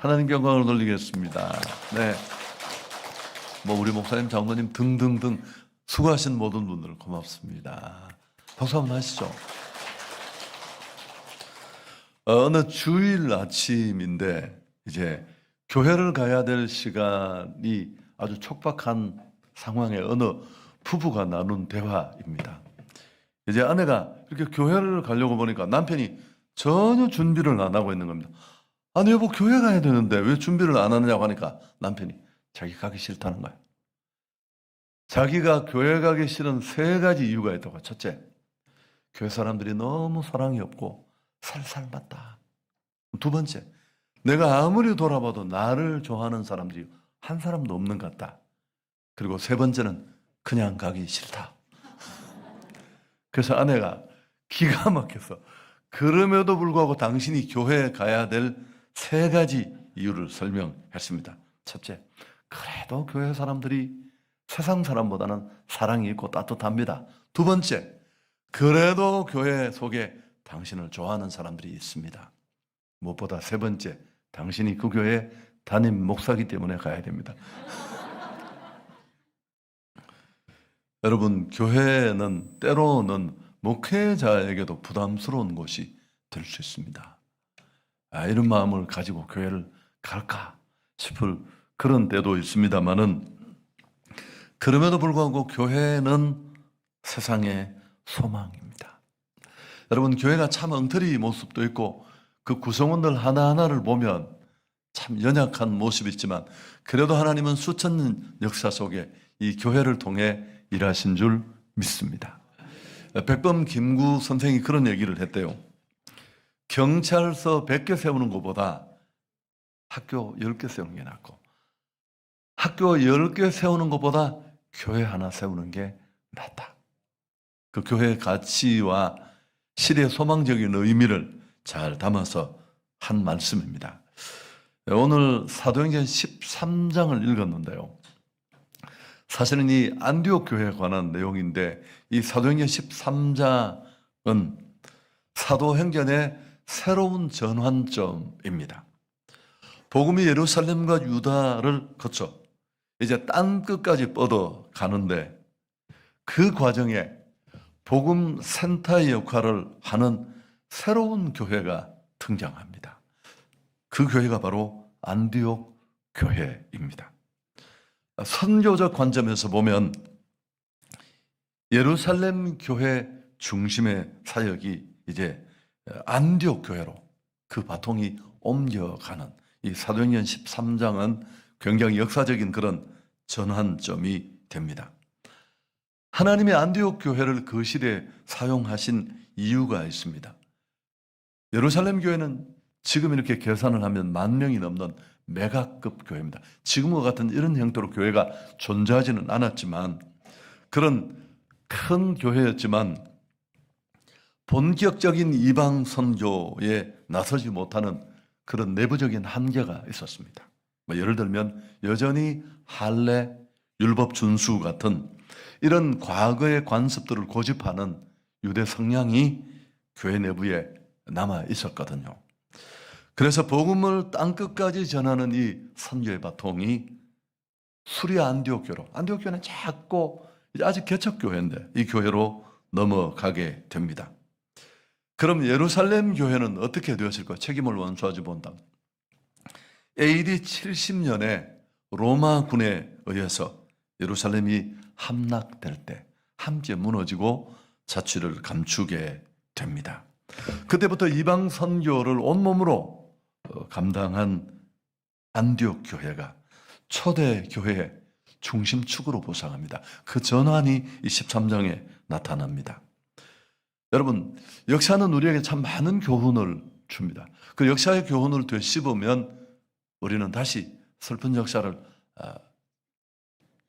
하나님께 영광을 돌리겠습니다. 네. 우리 목사님, 장로님 등등등 수고하신 모든 분들 고맙습니다. 박수 한번 하시죠. 어느 주일 아침인데 이제 교회를 가야 될 시간이 아주 촉박한 상황에 어느 부부가 나눈 대화입니다. 이제 아내가 이렇게 교회를 가려고 보니까 남편이 전혀 준비를 안 하고 있는 겁니다. 아니 여보, 교회 가야 되는데 왜 준비를 안 하느냐고 하니까 남편이 자기 가기 싫다는 거예요. 자기가 교회 가기 싫은 3가지 이유가 있다고. 첫째, 교회 사람들이 너무 사랑이 없고 살살맞다. 두 번째, 내가 아무리 돌아봐도 나를 좋아하는 사람들이 한 사람도 없는 것 같다. 그리고 세 번째는 그냥 가기 싫다. 그래서 아내가 기가 막혀서 그럼에도 불구하고 당신이 교회에 가야 될 3가지 이유를 설명했습니다. 첫째, 그래도 교회 사람들이 세상 사람보다는 사랑이 있고 따뜻합니다. 두 번째, 그래도 교회 속에 당신을 좋아하는 사람들이 있습니다. 무엇보다 세 번째, 당신이 그 교회에 담임 목사이기 때문에 가야 됩니다. 여러분, 교회는 때로는 목회자에게도 부담스러운 곳이 될 수 있습니다. 이런 마음을 가지고 교회를 갈까 싶을 그런 때도 있습니다만은, 그럼에도 불구하고 교회는 세상의 소망입니다. 여러분, 교회가 참 엉터리 모습도 있고 그 구성원들 하나하나를 보면 참 연약한 모습이 있지만, 그래도 하나님은 수천 년 역사 속에 이 교회를 통해 일하신 줄 믿습니다. 백범 김구 선생이 그런 얘기를 했대요. 경찰서 100개 세우는 것보다 학교 10개 세우는 게 낫고, 학교 10개 세우는 것보다 교회 하나 세우는 게 낫다. 그 교회의 가치와 시대의 소망적인 의미를 잘 담아서 한 말씀입니다. 오늘 사도행전 13장을 읽었는데요. 사실은 이 안디옥 교회에 관한 내용인데, 이 사도행전 13장은 사도행전의 새로운 전환점입니다. 복음이 예루살렘과 유다를 거쳐 이제 땅 끝까지 뻗어 가는데, 그 과정에 복음 센터의 역할을 하는 새로운 교회가 등장합니다. 그 교회가 바로 안디옥 교회입니다. 선교적 관점에서 보면 예루살렘 교회 중심의 사역이 이제 안디옥 교회로 그 바통이 옮겨가는, 이 사도행전 13장은 굉장히 역사적인 그런 전환점이 됩니다. 하나님이 안디옥 교회를 그 시대에 사용하신 이유가 있습니다. 예루살렘 교회는 지금 이렇게 계산을 하면 10,000명이 넘는 메가급 교회입니다. 지금과 같은 이런 형태로 교회가 존재하지는 않았지만, 그런 큰 교회였지만 본격적인 이방 선교에 나서지 못하는 그런 내부적인 한계가 있었습니다. 예를 들면 여전히 할례, 율법 준수 같은 이런 과거의 관습들을 고집하는 유대 성향이 교회 내부에 남아 있었거든요. 그래서 복음을 땅끝까지 전하는 이 선교의 바통이 수리아 안디옥 교회로, 안디옥 교회는 작고 아직 개척교회인데 이 교회로 넘어가게 됩니다. 그럼 예루살렘 교회는 어떻게 되었을까? 책임을 원수하지 본다면 AD 70년에 로마군에 의해서 예루살렘이 함락될 때 함께 무너지고 자취를 감추게 됩니다. 그때부터 이방 선교를 온몸으로 감당한 안디옥 교회가 초대 교회의 중심축으로 부상합니다. 그 전환이 이 13장에 나타납니다. 여러분, 역사는 우리에게 참 많은 교훈을 줍니다. 그 역사의 교훈을 되씹으면 우리는 다시 슬픈 역사를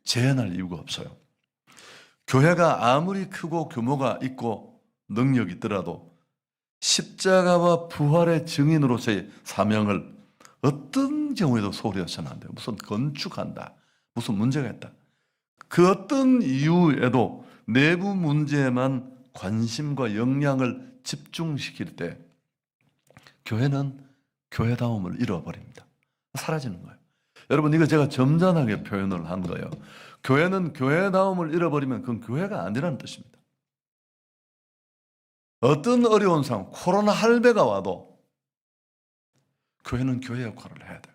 재현할 이유가 없어요. 교회가 아무리 크고 규모가 있고 능력이 있더라도 십자가와 부활의 증인으로서의 사명을 어떤 경우에도 소홀히 해서는 안 돼요. 무슨 건축한다, 무슨 문제가 있다, 그 어떤 이유에도 내부 문제에만 관심과 역량을 집중시킬 때 교회는 교회다움을 잃어버립니다. 사라지는 거예요. 여러분, 이거 제가 점잖하게 표현을 한 거예요. 교회는 교회다움을 잃어버리면 그건 교회가 아니라는 뜻입니다. 어떤 어려운 상황, 코로나 할배가 와도 교회는 교회 역할을 해야 돼요.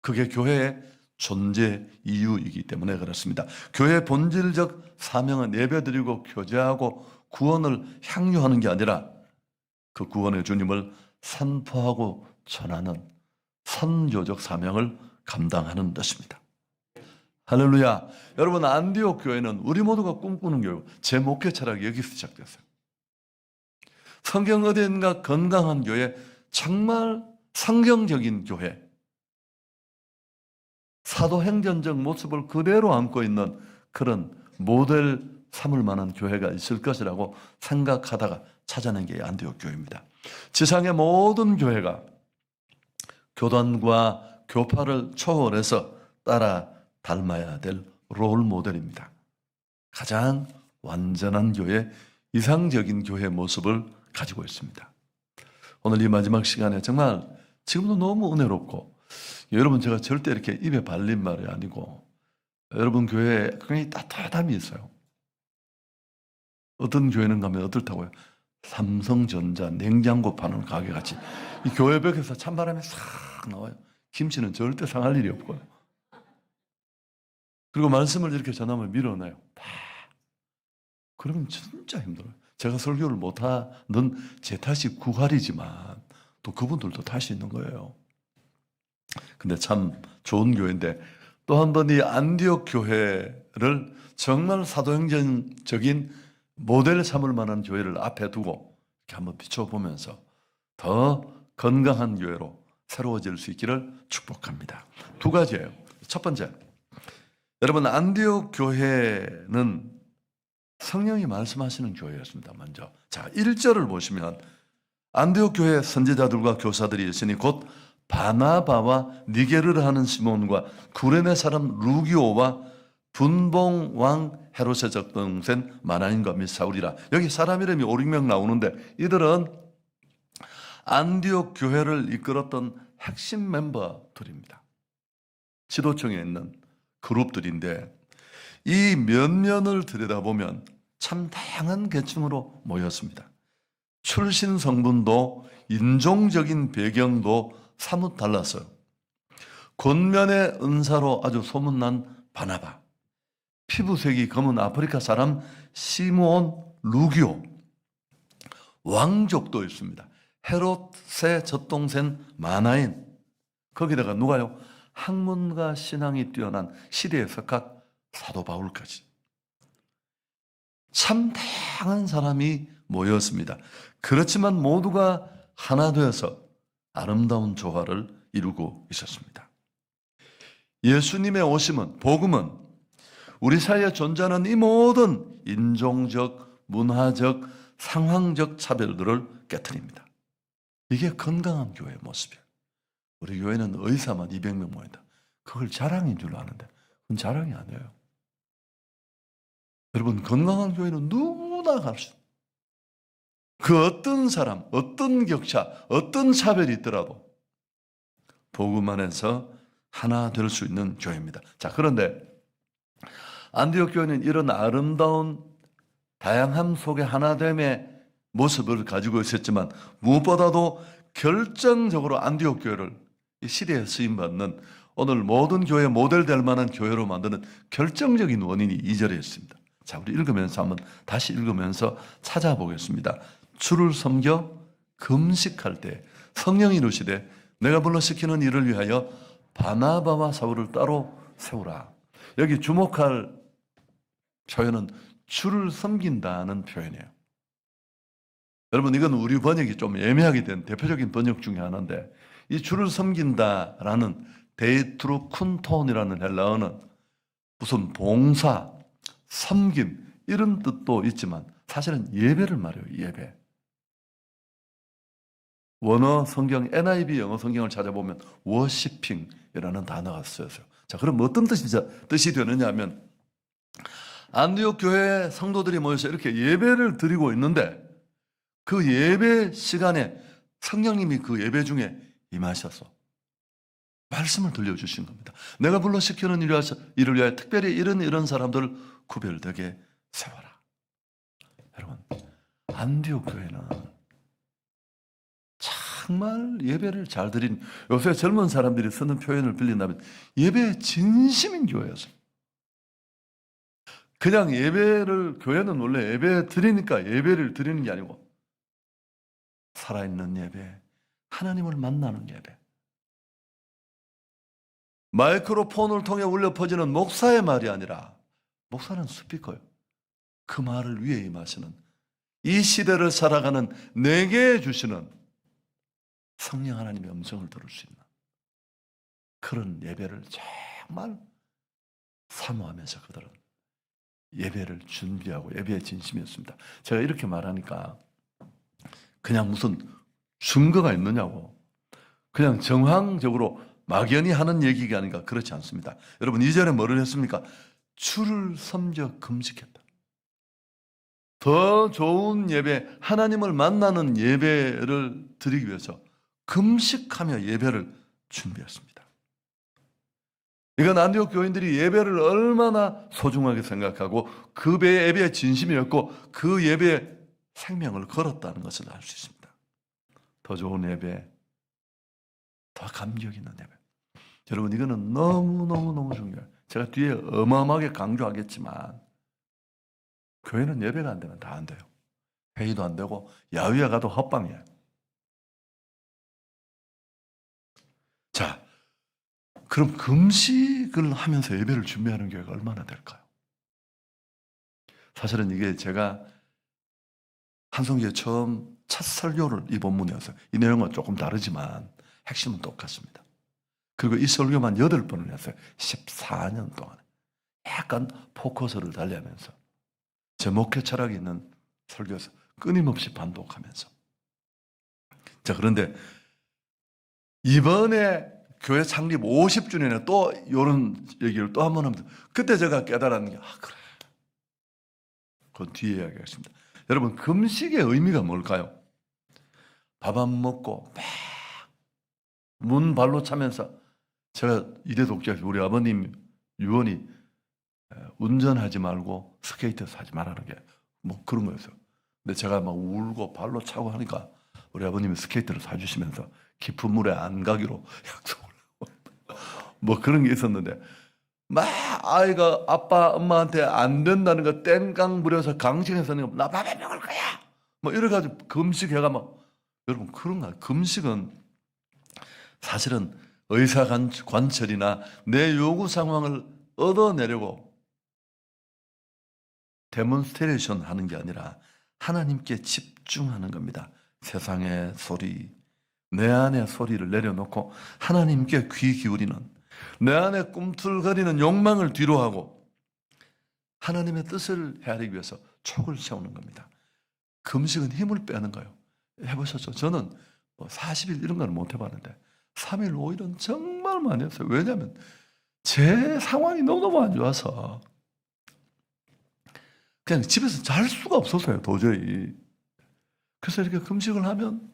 그게 교회의 존재 이유이기 때문에 그렇습니다. 교회의 본질적 사명은 예배드리고 교제하고 구원을 향유하는 게 아니라 그 구원의 주님을 선포하고 전하는 선교적 사명을 감당하는 것입니다. 할렐루야. 여러분, 안디옥 교회는 우리 모두가 꿈꾸는 교회, 제 목회 철학이 여기서 시작됐어요. 성경 어디인가 건강한 교회, 정말 성경적인 교회, 사도행전적 모습을 그대로 안고 있는 그런 모델 삼을 만한 교회가 있을 것이라고 생각하다가 찾아낸 게 안디옥 교회입니다. 지상의 모든 교회가 교단과 교파를 초월해서 따라 닮아야 될 롤 모델입니다. 가장 완전한 교회, 이상적인 교회 모습을 가지고 있습니다. 오늘 이 마지막 시간에 정말 지금도 너무 은혜롭고, 여러분, 제가 절대 이렇게 입에 발린 말이 아니고, 여러분 교회에 굉장히 따뜻함이 있어요. 어떤 교회는 가면 어떻다고요? 삼성전자 냉장고 파는 가게같이 이 교회 벽에서 찬바람이 싹 나와요. 김치는 절대 상할 일이 없고요. 그리고 말씀을 이렇게 전하면 밀어내요. 그러면 진짜 힘들어요. 제가 설교를 못하는 제 탓이 구갈이지만 또 그분들도 탓이 있는 거예요. 근데 참 좋은 교회인데, 또 한 번 이 안디옥 교회를 정말 사도행전적인 모델 삼을 만한 교회를 앞에 두고 이렇게 한번 비춰보면서 더 건강한 교회로 새로워질 수 있기를 축복합니다. 두 가지예요. 첫 번째, 여러분, 안디옥 교회는 성령이 말씀하시는 교회였습니다. 먼저, 자, 1절을 보시면 안디옥 교회 선지자들과 교사들이 있으니 곧 바나바와 니게르를 하는 시몬과 구레네 사람 루기오와 분봉 왕 헤롯의 적동생 마나인과 및 사울이라. 여기 사람 이름이 5, 6명 나오는데 이들은 안디옥 교회를 이끌었던 핵심 멤버들입니다. 지도층에 있는 그룹들인데, 이 면면을 들여다보면 참 다양한 계층으로 모였습니다. 출신 성분도 인종적인 배경도 사뭇 달랐어요. 권면의 은사로 아주 소문난 바나바, 피부색이 검은 아프리카 사람 시므온 루기오, 왕족도 있습니다. 헤롯의 젖동생 마나인, 거기다가 누가요? 학문과 신앙이 뛰어난 시대의 석학 사도 바울까지. 참 다양한 사람이 모였습니다. 그렇지만 모두가 하나 되어서 아름다운 조화를 이루고 있었습니다. 예수님의 오심은, 복음은 우리 사이에 존재하는 이 모든 인종적, 문화적, 상황적 차별들을 깨트립니다. 이게 건강한 교회의 모습이에요. 우리 교회는 의사만 200명 모인다. 그걸 자랑인 줄 아는데 그건 자랑이 아니에요. 여러분, 건강한 교회는 누구나 갈 수 있어요. 그 어떤 사람, 어떤 격차, 어떤 차별이 있더라도 복음 안에서 하나 될 수 있는 교회입니다. 자, 그런데 안디옥 교회는 이런 아름다운 다양함 속에 하나됨의 모습을 가지고 있었지만, 무엇보다도 결정적으로 안디옥 교회를 이 시대에 쓰임받는, 오늘 모든 교회 모델 될 만한 교회로 만드는 결정적인 원인이 2절에 있습니다. 자, 우리 읽으면서 한번 다시 읽으면서 찾아보겠습니다. 주를 섬겨 금식할 때 성령이 이루시되 내가 불러시키는 일을 위하여 바나바와 사울을 따로 세우라. 여기 주목할 표현은 주를 섬긴다는 표현이에요. 여러분, 이건 우리 번역이 좀 애매하게 된 대표적인 번역 중에 하나인데, 이 주를 섬긴다라는 데이트루쿤톤이라는 헬라어는 무슨 봉사, 섬김 이런 뜻도 있지만 사실은 예배를 말해요. 예배. 원어 성경 NIV 영어 성경을 찾아보면 워시핑이라는 단어가 쓰여져요. 자, 그럼 어떤 뜻이 되느냐 하면, 안디옥 교회 성도들이 모여서 이렇게 예배를 드리고 있는데 그 예배 시간에 성령님이 그 예배 중에 임하셔서 말씀을 들려주신 겁니다. 내가 불러시키는 일을 위하여 특별히 이런 사람들을 구별되게 세워라. 여러분, 안디옥 교회는 정말 예배를 잘 드린, 요새 젊은 사람들이 쓰는 표현을 빌린다면 예배에 진심인 교회였어요. 그냥 교회는 원래 예배 드리니까 예배를 드리는 게 아니고 살아있는 예배, 하나님을 만나는 예배. 마이크로폰을 통해 울려 퍼지는 목사의 말이 아니라, 목사는 스피커예요. 그 말을 위에 임하시는, 이 시대를 살아가는 내게 주시는 성령 하나님의 음성을 들을 수 있는 그런 예배를 정말 사모하면서 그들은 예배를 준비하고 예배의 진심이었습니다. 제가 이렇게 말하니까 그냥 무슨 증거가 있느냐고, 그냥 정황적으로 막연히 하는 얘기가 아닌가, 그렇지 않습니다. 여러분, 이전에 뭐를 했습니까? 주를 섬겨 금식했다. 더 좋은 예배, 하나님을 만나는 예배를 드리기 위해서 금식하며 예배를 준비했습니다. 이건 안디옥 교인들이 예배를 얼마나 소중하게 생각하고 그 예배의 진심이었고 그 예배에 생명을 걸었다는 것을 알 수 있습니다. 더 좋은 예배, 더 감격 있는 예배. 여러분, 이거는 너무너무 중요해요. 제가 뒤에 어마어마하게 강조하겠지만 교회는 예배가 안 되면 다 안 돼요. 회의도 안 되고 야유회 가도 헛방이에요. 자, 그럼 금식을 하면서 예배를 준비하는 교회가 얼마나 될까요? 사실은 이게 제가 한성교회 처음 첫 설교를 이 본문이었어요. 이 내용은 조금 다르지만 핵심은 똑같습니다. 그리고 이 설교만 8번을 했어요. 14년 동안. 약간 포커스를 달리하면서 제 목회 철학이 있는 설교에서 끊임없이 반복하면서. 자, 그런데 이번에 교회 창립 50주년에 또 이런 얘기를 또 한 번 합니다. 그때 제가 깨달았는 게, 그래. 그 뒤에 이야기하겠습니다. 여러분, 금식의 의미가 뭘까요? 밥 안 먹고 막 문 발로 차면서, 제가 이대 독자에서 우리 아버님 유언이 운전하지 말고 스케이트에서 하지 말라는 게 뭐 그런 거였어요. 근데 제가 막 울고 발로 차고 하니까 우리 아버님이 스케이트를 사주시면서 깊은 물에 안 가기로 약속을 뭐 그런 게 있었는데, 막 아이가 아빠 엄마한테 안 된다는 거 땡깡 부려서 강식해서 나 밥 안 먹을 거야 뭐 이래가지고 금식해가 막. 여러분, 그런가? 금식은 사실은 의사 관철이나 내 요구 상황을 얻어내려고 데몬스트레이션 하는 게 아니라 하나님께 집중하는 겁니다. 세상의 소리, 내 안의 소리를 내려놓고 하나님께 귀 기울이는, 내 안에 꿈틀거리는 욕망을 뒤로하고 하나님의 뜻을 헤아리기 위해서 촉을 세우는 겁니다. 금식은 힘을 빼는 거예요. 해보셨죠? 저는 40일 이런 건 못 해봤는데 3일, 5일은 정말 많이 했어요. 왜냐하면 제 상황이 너무너무 안 좋아서 그냥 집에서 잘 수가 없었어요, 도저히. 그래서 이렇게 금식을 하면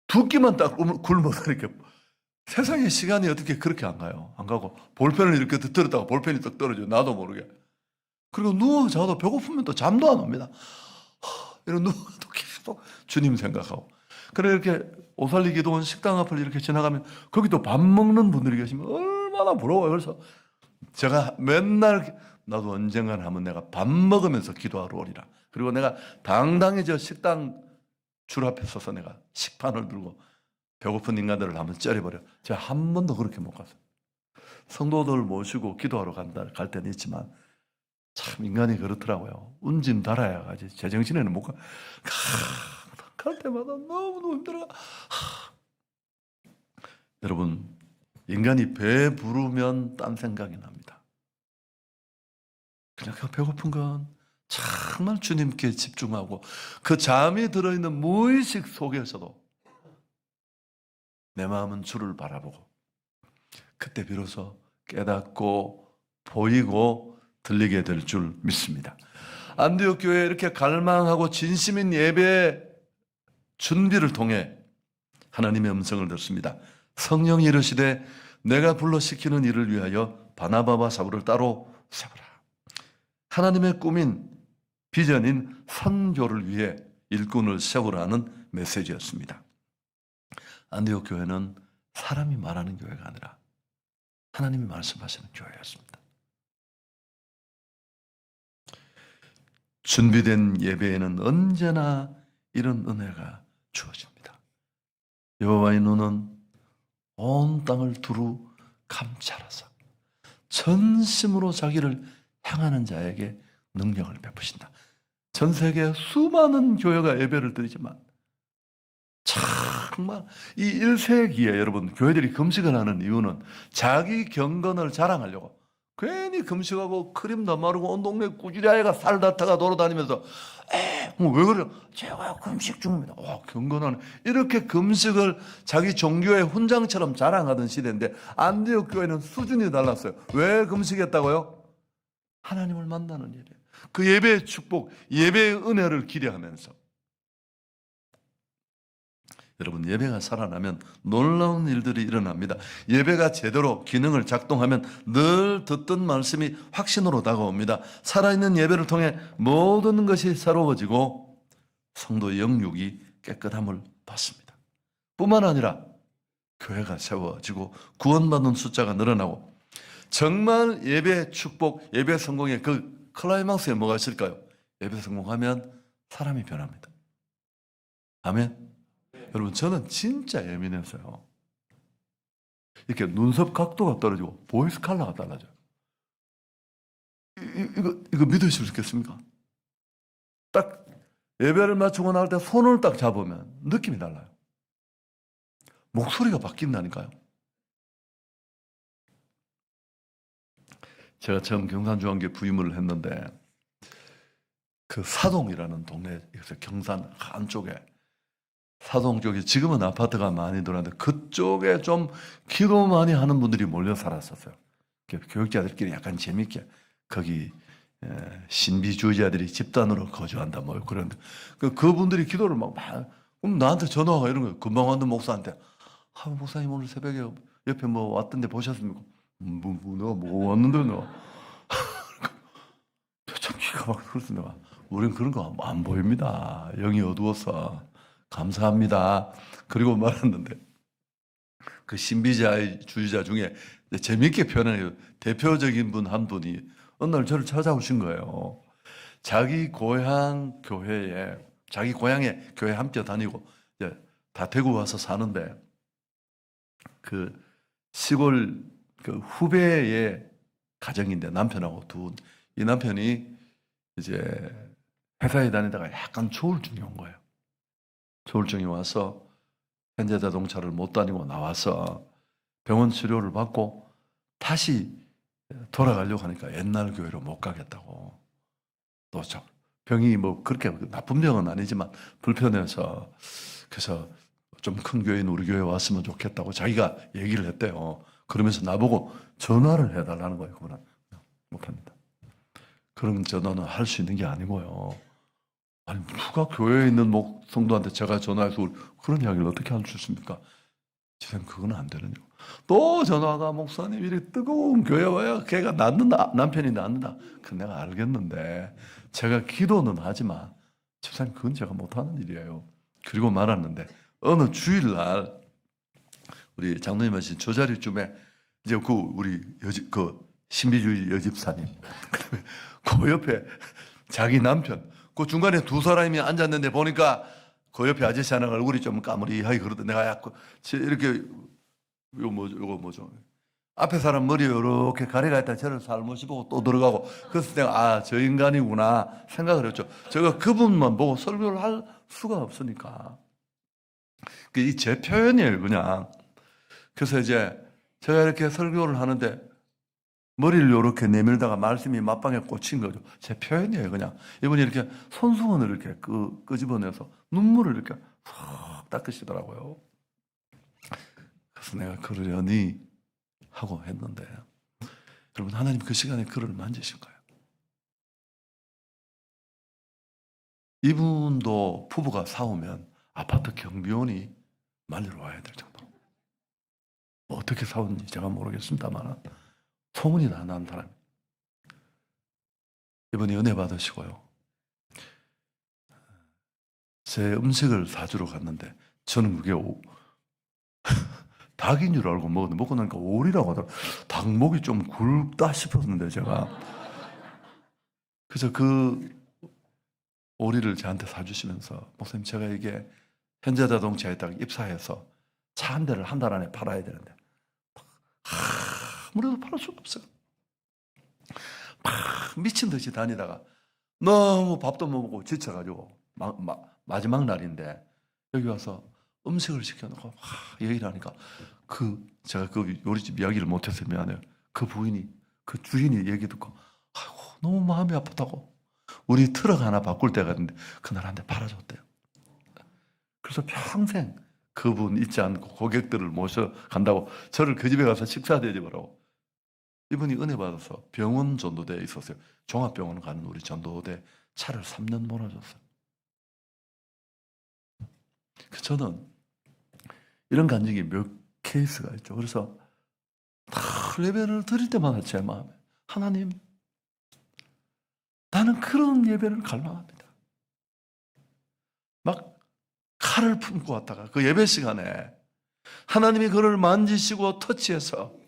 2끼만 딱 굶어서 이렇게, 세상의 시간이 어떻게 그렇게 안 가요? 안 가고 볼펜을 이렇게 들었다가 볼펜이 딱 떨어져요, 나도 모르게. 그리고 누워 자도 배고프면 또 잠도 안 옵니다. 이런 누워도 계속 주님 생각하고. 그래, 이렇게 오살리 기도원 식당 앞을 이렇게 지나가면 거기도 밥 먹는 분들이 계시면 얼마나 부러워요. 그래서 제가 맨날 나도 언젠가는 하면 내가 밥 먹으면서 기도하러 오리라. 그리고 내가 당당히 저 식당 줄 앞에 서서 내가 식판을 들고 배고픈 인간들을 한번 째려버려. 제가 한 번도 그렇게 못 갔어요. 성도들 모시고 기도하러 갈 때는 있지만 참 인간이 그렇더라고요. 운진 달아야 가지 제정신에는 못 가. 갈 때마다 너무너무 힘들어. 여러분, 인간이 배 부르면 딴 생각이 납니다. 그냥 그 배고픈 건 정말 주님께 집중하고 그 잠이 들어있는 무의식 속에서도 내 마음은 주를 바라보고, 그때 비로소 깨닫고 보이고 들리게 될 줄 믿습니다. 안디옥 교회에 이렇게 갈망하고 진심인 예배 준비를 통해 하나님의 음성을 듣습니다. 성령이 이르시되 내가 불러 시키는 일을 위하여 바나바와 사울을 따로 세우라. 하나님의 꿈인 비전인 선교를 위해 일꾼을 세우라는 메시지였습니다. 안디옥 교회는 사람이 말하는 교회가 아니라 하나님이 말씀하시는 교회였습니다. 준비된 예배에는 언제나 이런 은혜가 주어집니다. 여호와의 눈은 온 땅을 두루 감찰하사 전심으로 자기를 향하는 자에게 능력을 베푸신다. 전 세계 수많은 교회가 예배를 드리지만 정말 이 1세기에 여러분 교회들이 금식을 하는 이유는 자기 경건을 자랑하려고 괜히 금식하고 크림도 마르고 온 동네 꾸지리 아이가 살다타가 돌아다니면서 왜 그래요? 제가 금식 중입니다. 경건하는 이렇게 금식을 자기 종교의 훈장처럼 자랑하던 시대인데 안디옥 교회는 수준이 달랐어요. 왜 금식했다고요? 하나님을 만나는 일이에요. 그 예배의 축복, 예배의 은혜를 기대하면서 여러분 예배가 살아나면 놀라운 일들이 일어납니다. 예배가 제대로 기능을 작동하면 늘 듣던 말씀이 확신으로 다가옵니다. 살아있는 예배를 통해 모든 것이 새로워지고 성도의 영육이 깨끗함을 받습니다. 뿐만 아니라 교회가 세워지고 구원받는 숫자가 늘어나고 정말 예배 축복, 예배 성공의 그 클라이막스에 뭐가 있을까요? 예배 성공하면 사람이 변합니다. 아멘. 여러분 저는 진짜 예민해서요. 이렇게 눈썹 각도가 떨어지고 보이스 컬러가 달라져요. 이거 믿으실 수 있겠습니까? 딱 예배를 마치고 나올 때 손을 딱 잡으면 느낌이 달라요. 목소리가 바뀐다니까요. 제가 처음 경산중앙교회 부임을 했는데 그 사동이라는 동네에서 경산 한쪽에 사동 쪽에 지금은 아파트가 많이 들어왔는데 그쪽에 좀 기도 많이 하는 분들이 몰려 살았었어요. 교육자들끼리 약간 재밌게 거기 신비주의자들이 집단으로 거주한다 뭐 그런 그분들이 기도를 막 그럼 나한테 전화가 이런 거예요. 금방 왔는 목사한테 목사님 오늘 새벽에 옆에 뭐 왔던데 보셨습니까? 내가 뭐 왔는데 너 참 기가 막 그랬어 내가. 우린 그런 거 안 보입니다. 영이 어두워서. 감사합니다. 그리고 말았는데 그 신비주의자 중에 재밌게 표현해요. 대표적인 분 한 분이 어느 날 저를 찾아오신 거예요. 자기 고향 교회에 자기 고향에 교회 함께 다니고 이제 다 대구 와서 사는데 그 시골 그 후배의 가정인데 남편하고 이 남편이 이제 회사에 다니다가 약간 조울증이 온 거예요. 조울증이 와서 현대자동차를 못 다니고 나와서 병원 치료를 받고 다시 돌아가려고 하니까 옛날 교회로 못 가겠다고. 또 병이 뭐 그렇게 나쁜 병은 아니지만 불편해서 그래서 좀 큰 교회인 우리 교회 왔으면 좋겠다고 자기가 얘기를 했대요. 그러면서 나보고 전화를 해달라는 거예요. 그분은 못합니다. 그런 전화는 할 수 있는 게 아니고요. 아니 누가 교회에 있는 성도한테 제가 전화해서 그런 이야기를 어떻게 할 수 있습니까? 지금 그건 안 되는 거. 또 전화가 목사님 이렇게 뜨거운 교회 와야 걔가 낫는다 남편이 낫는다. 그 내가 알겠는데 제가 기도는 하지만 집사님 그건 제가 못하는 일이에요. 그리고 말았는데 어느 주일날 우리 장로님 하신 저 자리쯤에 이제 우리 신비주의 여집사님 그 옆에 자기 남편 그 중간에 두 사람이 앉았는데 보니까 그 옆에 아저씨 하나 얼굴이 좀 까무리하게 그러더니 내가 약간 이렇게 이거 뭐죠? 앞에 사람 머리에 이렇게 가리가 있다 저를 살못이 보고 또 들어가고 그래서 내가 저 인간이구나 생각을 했죠. 제가 그분만 보고 설교를 할 수가 없으니까 이 제 표현이에요 그냥. 그래서 이제 제가 이렇게 설교를 하는데 머리를 이렇게 내밀다가 말씀이 맞방에 꽂힌 거죠. 제 표현이에요 그냥. 이분이 이렇게 손수건을 이렇게 끄집어내서 눈물을 이렇게 싹 닦으시더라고요. 그래서 내가 그러려니 하고 했는데 여러분 하나님 그 시간에 그를 만지신 거예요. 이분도 부부가 싸우면 아파트 경비원이 말리러 와야 될 정도. 어떻게 사왔는지 제가 모르겠습니다만 소문이 다 난 사람이. 이번에 은혜 받으시고요. 제 음식을 사주러 갔는데 저는 그게 닭인 줄 알고 먹었는데 먹고 나니까 오리라고 하더라고요. 닭목이 좀 굵다 싶었는데 제가 그래서 그 오리를 저한테 사주시면서 목사님 제가 이게 현대자동차에다가 입사해서 차 한 대를 한 달 안에 팔아야 되는데 아무래도 팔을 수가 없어요. 막 미친 듯이 다니다가 너무 밥도 못 먹고 지쳐가지고 마지막 날인데 여기 와서 음식을 시켜놓고 얘기를 하니까 제가 그 요리집 이야기를 못해서 미안해요. 그 부인이 그 주인이 얘기 듣고 아이고 너무 마음이 아프다고 우리 트럭 하나 바꿀 때가 있는데 그날 한 대 팔아줬대요. 그래서 평생 그분 잊지 않고 고객들을 모셔간다고 저를 그 집에 가서 식사 대접하라고. 이분이 은혜 받아서 병원 전도대에 있었어요. 종합병원 가는 우리 전도대 차를 3년 몰아줬어요. 저는 이런 간증이 몇 케이스가 있죠. 그래서 예배를 드릴 때마다 제 마음에 하나님 나는 그런 예배를 갈망합니다. 막 칼을 품고 왔다가 그 예배 시간에 하나님이 그를 만지시고 터치해서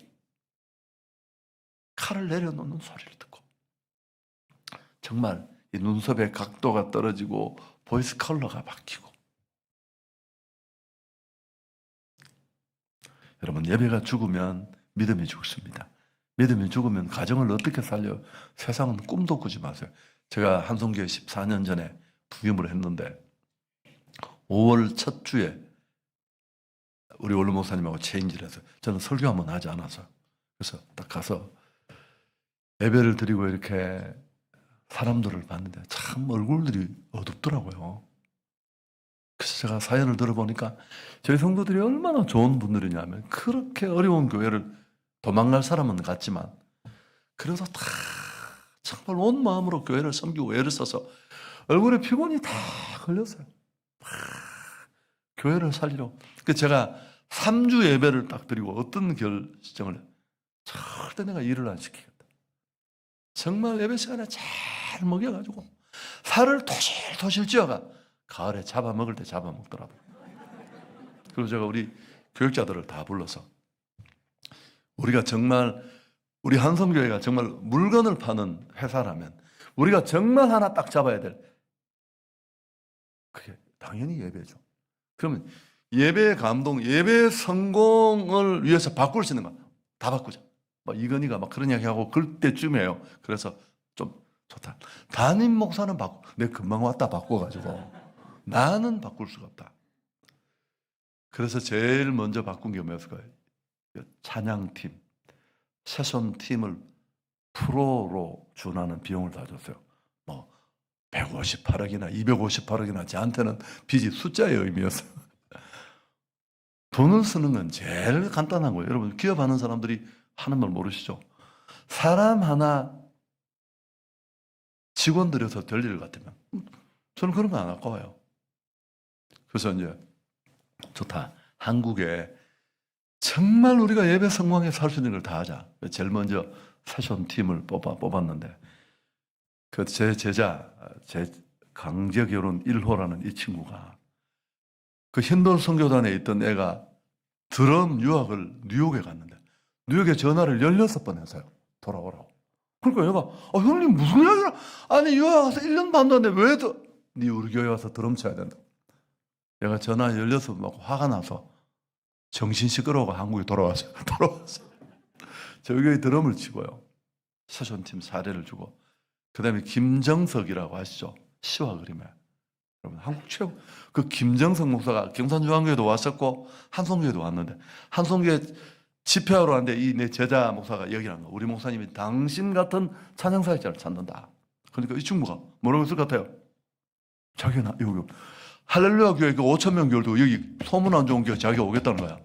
칼을 내려놓는 소리를 듣고 정말 이 눈썹의 각도가 떨어지고 보이스 컬러가 바뀌고 여러분 예배가 죽으면 믿음이 죽습니다. 믿음이 죽으면 가정을 어떻게 살려? 세상은 꿈도 꾸지 마세요. 제가 한송교회 14년 전에 부임을 했는데 5월 첫 주에 우리 원로 목사님하고 체인지를 해서 저는 설교 한번 하지 않아서 그래서 딱 가서 예배를 드리고 이렇게 사람들을 봤는데 참 얼굴들이 어둡더라고요. 그래서 제가 사연을 들어보니까 저희 성도들이 얼마나 좋은 분들이냐면 그렇게 어려운 교회를 도망갈 사람은 같지만 그래도 다 정말 온 마음으로 교회를 섬기고 애를 써서 얼굴에 피곤이 다 걸렸어요. 교회를 살리러. 그 제가 3주 예배를 딱 드리고 어떤 결정을 절대 내가 일을 안 시키겠다. 정말 예배 시간에 잘 먹여가지고 살을 토실토실 찌어가 가을에 잡아먹을 때 잡아먹더라고요. 그리고 제가 우리 교육자들을 다 불러서 우리가 정말 우리 한성교회가 정말 물건을 파는 회사라면 우리가 정말 하나 딱 잡아야 될 그게 당연히 예배죠. 그러면 예배의 감동, 예배의 성공을 위해서 바꿀 수 있는 거 다 바꾸자. 막 이건희가 막 그런 이야기하고 그때쯤이에요. 그래서 좀 좋다. 담임 목사는 내 금방 왔다 바꿔가지고 나는 바꿀 수가 없다. 그래서 제일 먼저 바꾼 게 뭐였을까요? 찬양팀, 세션팀을 프로로 준하는 비용을 다 줬어요. 뭐 158억이나 258억이나 저한테는 빚이 숫자의 의미였어요. 돈을 쓰는 건 제일 간단한 거예요. 여러분 기업하는 사람들이 하는 말 모르시죠? 사람 하나 직원 들여서 될 일 같으면 저는 그런 거 안 아까워요. 그래서 이제 좋다. 한국에 정말 우리가 예배 성공에 살 수 있는 걸 다 하자. 제일 먼저 세션 팀을 뽑았는데 그 제 제자, 제 강제 결혼 1호라는 이 친구가 그 힌돌 선교단에 있던 애가 드럼 유학을 뉴욕에 갔는데 뉴욕에 전화를 16번 했어요. 돌아오라고. 그러니까 얘가 형님 무슨 이야기를 아니 유학 가서 1년 반도 안 돼 왜 네 우리 교회 와서 드럼 쳐야 된다. 얘가 전화 16번 받고 화가 나서 정신 시끄러워가 한국에 돌아왔어요. 저희 교회 드럼을 치고요. 세션팀 사례를 주고 그 다음에 김정석이라고 아시죠? 시와 그림에. 여러분 한국 최고 그 김정석 목사가 경산중앙교회도 왔었고 한송교회도 왔는데 한송교회 집회하러 왔는데 이 내 제자 목사가 얘기를 한 거. 우리 목사님이 당신 같은 찬양사역자를 찾는다. 그러니까 이 친구가 뭐라고 했을 것 같아요? 자기가 여기 할렐루야 교회 그 5,000명 교회도 여기 소문 안 좋은 교회 자기가 오겠다는 거야.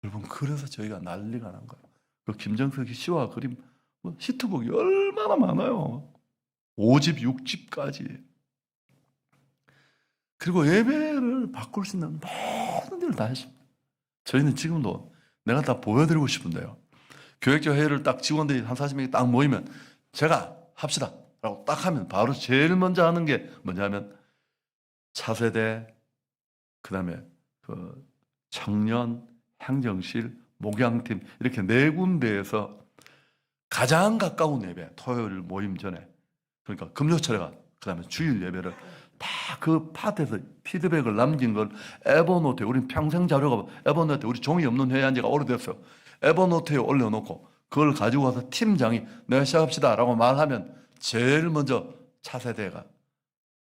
여러분 그래서 저희가 난리가 난 거예요. 그 김정석이 시와 그림 히트곡이 얼마나 많아요. 5집, 6집까지. 그리고 예배를 바꿀 수 있는 모든 일을 다 했습니다. 저희는 지금도 내가 다 보여드리고 싶은데요. 교육자 회의를 딱 직원들이 한 40명이 딱 모이면 제가 합시다 라고 딱 하면 바로 제일 먼저 하는 게 뭐냐면 차세대, 그 다음에 그 청년, 행정실, 목양팀 이렇게 네 군데에서 가장 가까운 예배, 토요일 모임 전에, 그러니까 금요철에가, 그 다음에 주일 예배를 다 그 파트에서 피드백을 남긴 걸 에버노트에, 우리 평생 자료가 에버노트에, 우리 종이 없는 회의한 지가 오래됐어요. 에버노트에 올려놓고 그걸 가지고 와서 팀장이 내가 시작합시다 라고 말하면 제일 먼저 차세대가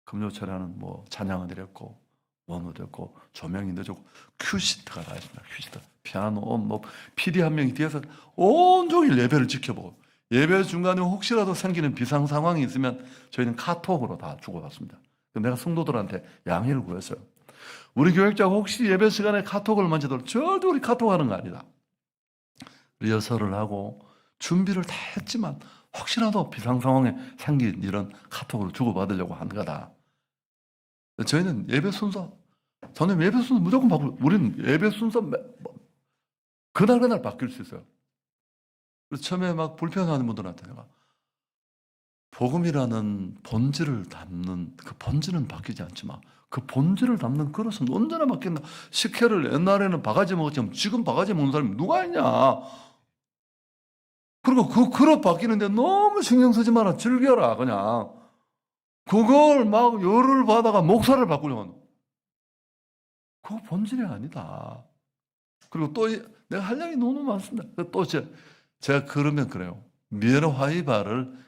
금요철에는 뭐 찬양을 드렸고 원호 됐고 조명이 넣어주고 큐시트가 다 있습니다. 큐시트, 피아노, 뭐 PD 한 명이 뒤에서 온종일 예배를 지켜보고, 예배 중간에 혹시라도 생기는 비상 상황이 있으면 저희는 카톡으로 다 주고받습니다. 내가 성도들한테 양해를 구했어요. 우리 교육자가 혹시 예배 시간에 카톡을 만져도 절대 우리 카톡하는 거 아니다. 리허설을 하고 준비를 다 했지만 혹시라도 비상 상황에 생긴 이런 카톡으로 주고받으려고 한 거다. 저희는 예배 순서, 저는 예배 순서 무조건 바꾸고, 우리는 예배 순서 그날 바뀔 수 있어요. 그래서 처음에 막 불편해하는 분들한테 내가 복음이라는 본질을 담는, 그 본질은 바뀌지 않지만 그 본질을 담는 그릇은 언제나 바뀐다. 식혜를 옛날에는 바가지 먹었지만 지금 바가지 먹는 사람이 누가 있냐. 그리고 그 그릇 바뀌는데 너무 신경 쓰지 마라. 즐겨라 그냥. 그걸 막 열을 받아가 목사를 바꾸려고 하는, 그거 본질이 아니다. 그리고 또 내가 할 얘기 너무 많습니다. 또 제가 그러면 그래요. 미르화이바를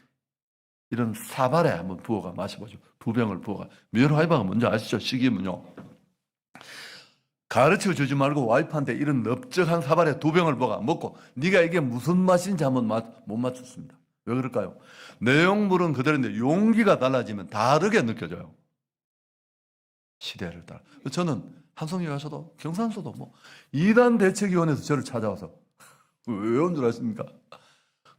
이런 사발에 한번 부어가 마셔보죠. 2병을 부어가. 미르화이바가 뭔지 아시죠? 시기면요, 가르쳐 주지 말고 와이프한테 이런 넓적한 사발에 2병을 부어가 먹고 네가 이게 무슨 맛인지 한번 못 맞췄습니다. 왜 그럴까요? 내용물은 그대로인데 용기가 달라지면 다르게 느껴져요. 시대를 따라. 저는 한성에 가서도 경산서도 뭐 이단 대책위원회에서 저를 찾아와서 왜 온 줄 아십니까?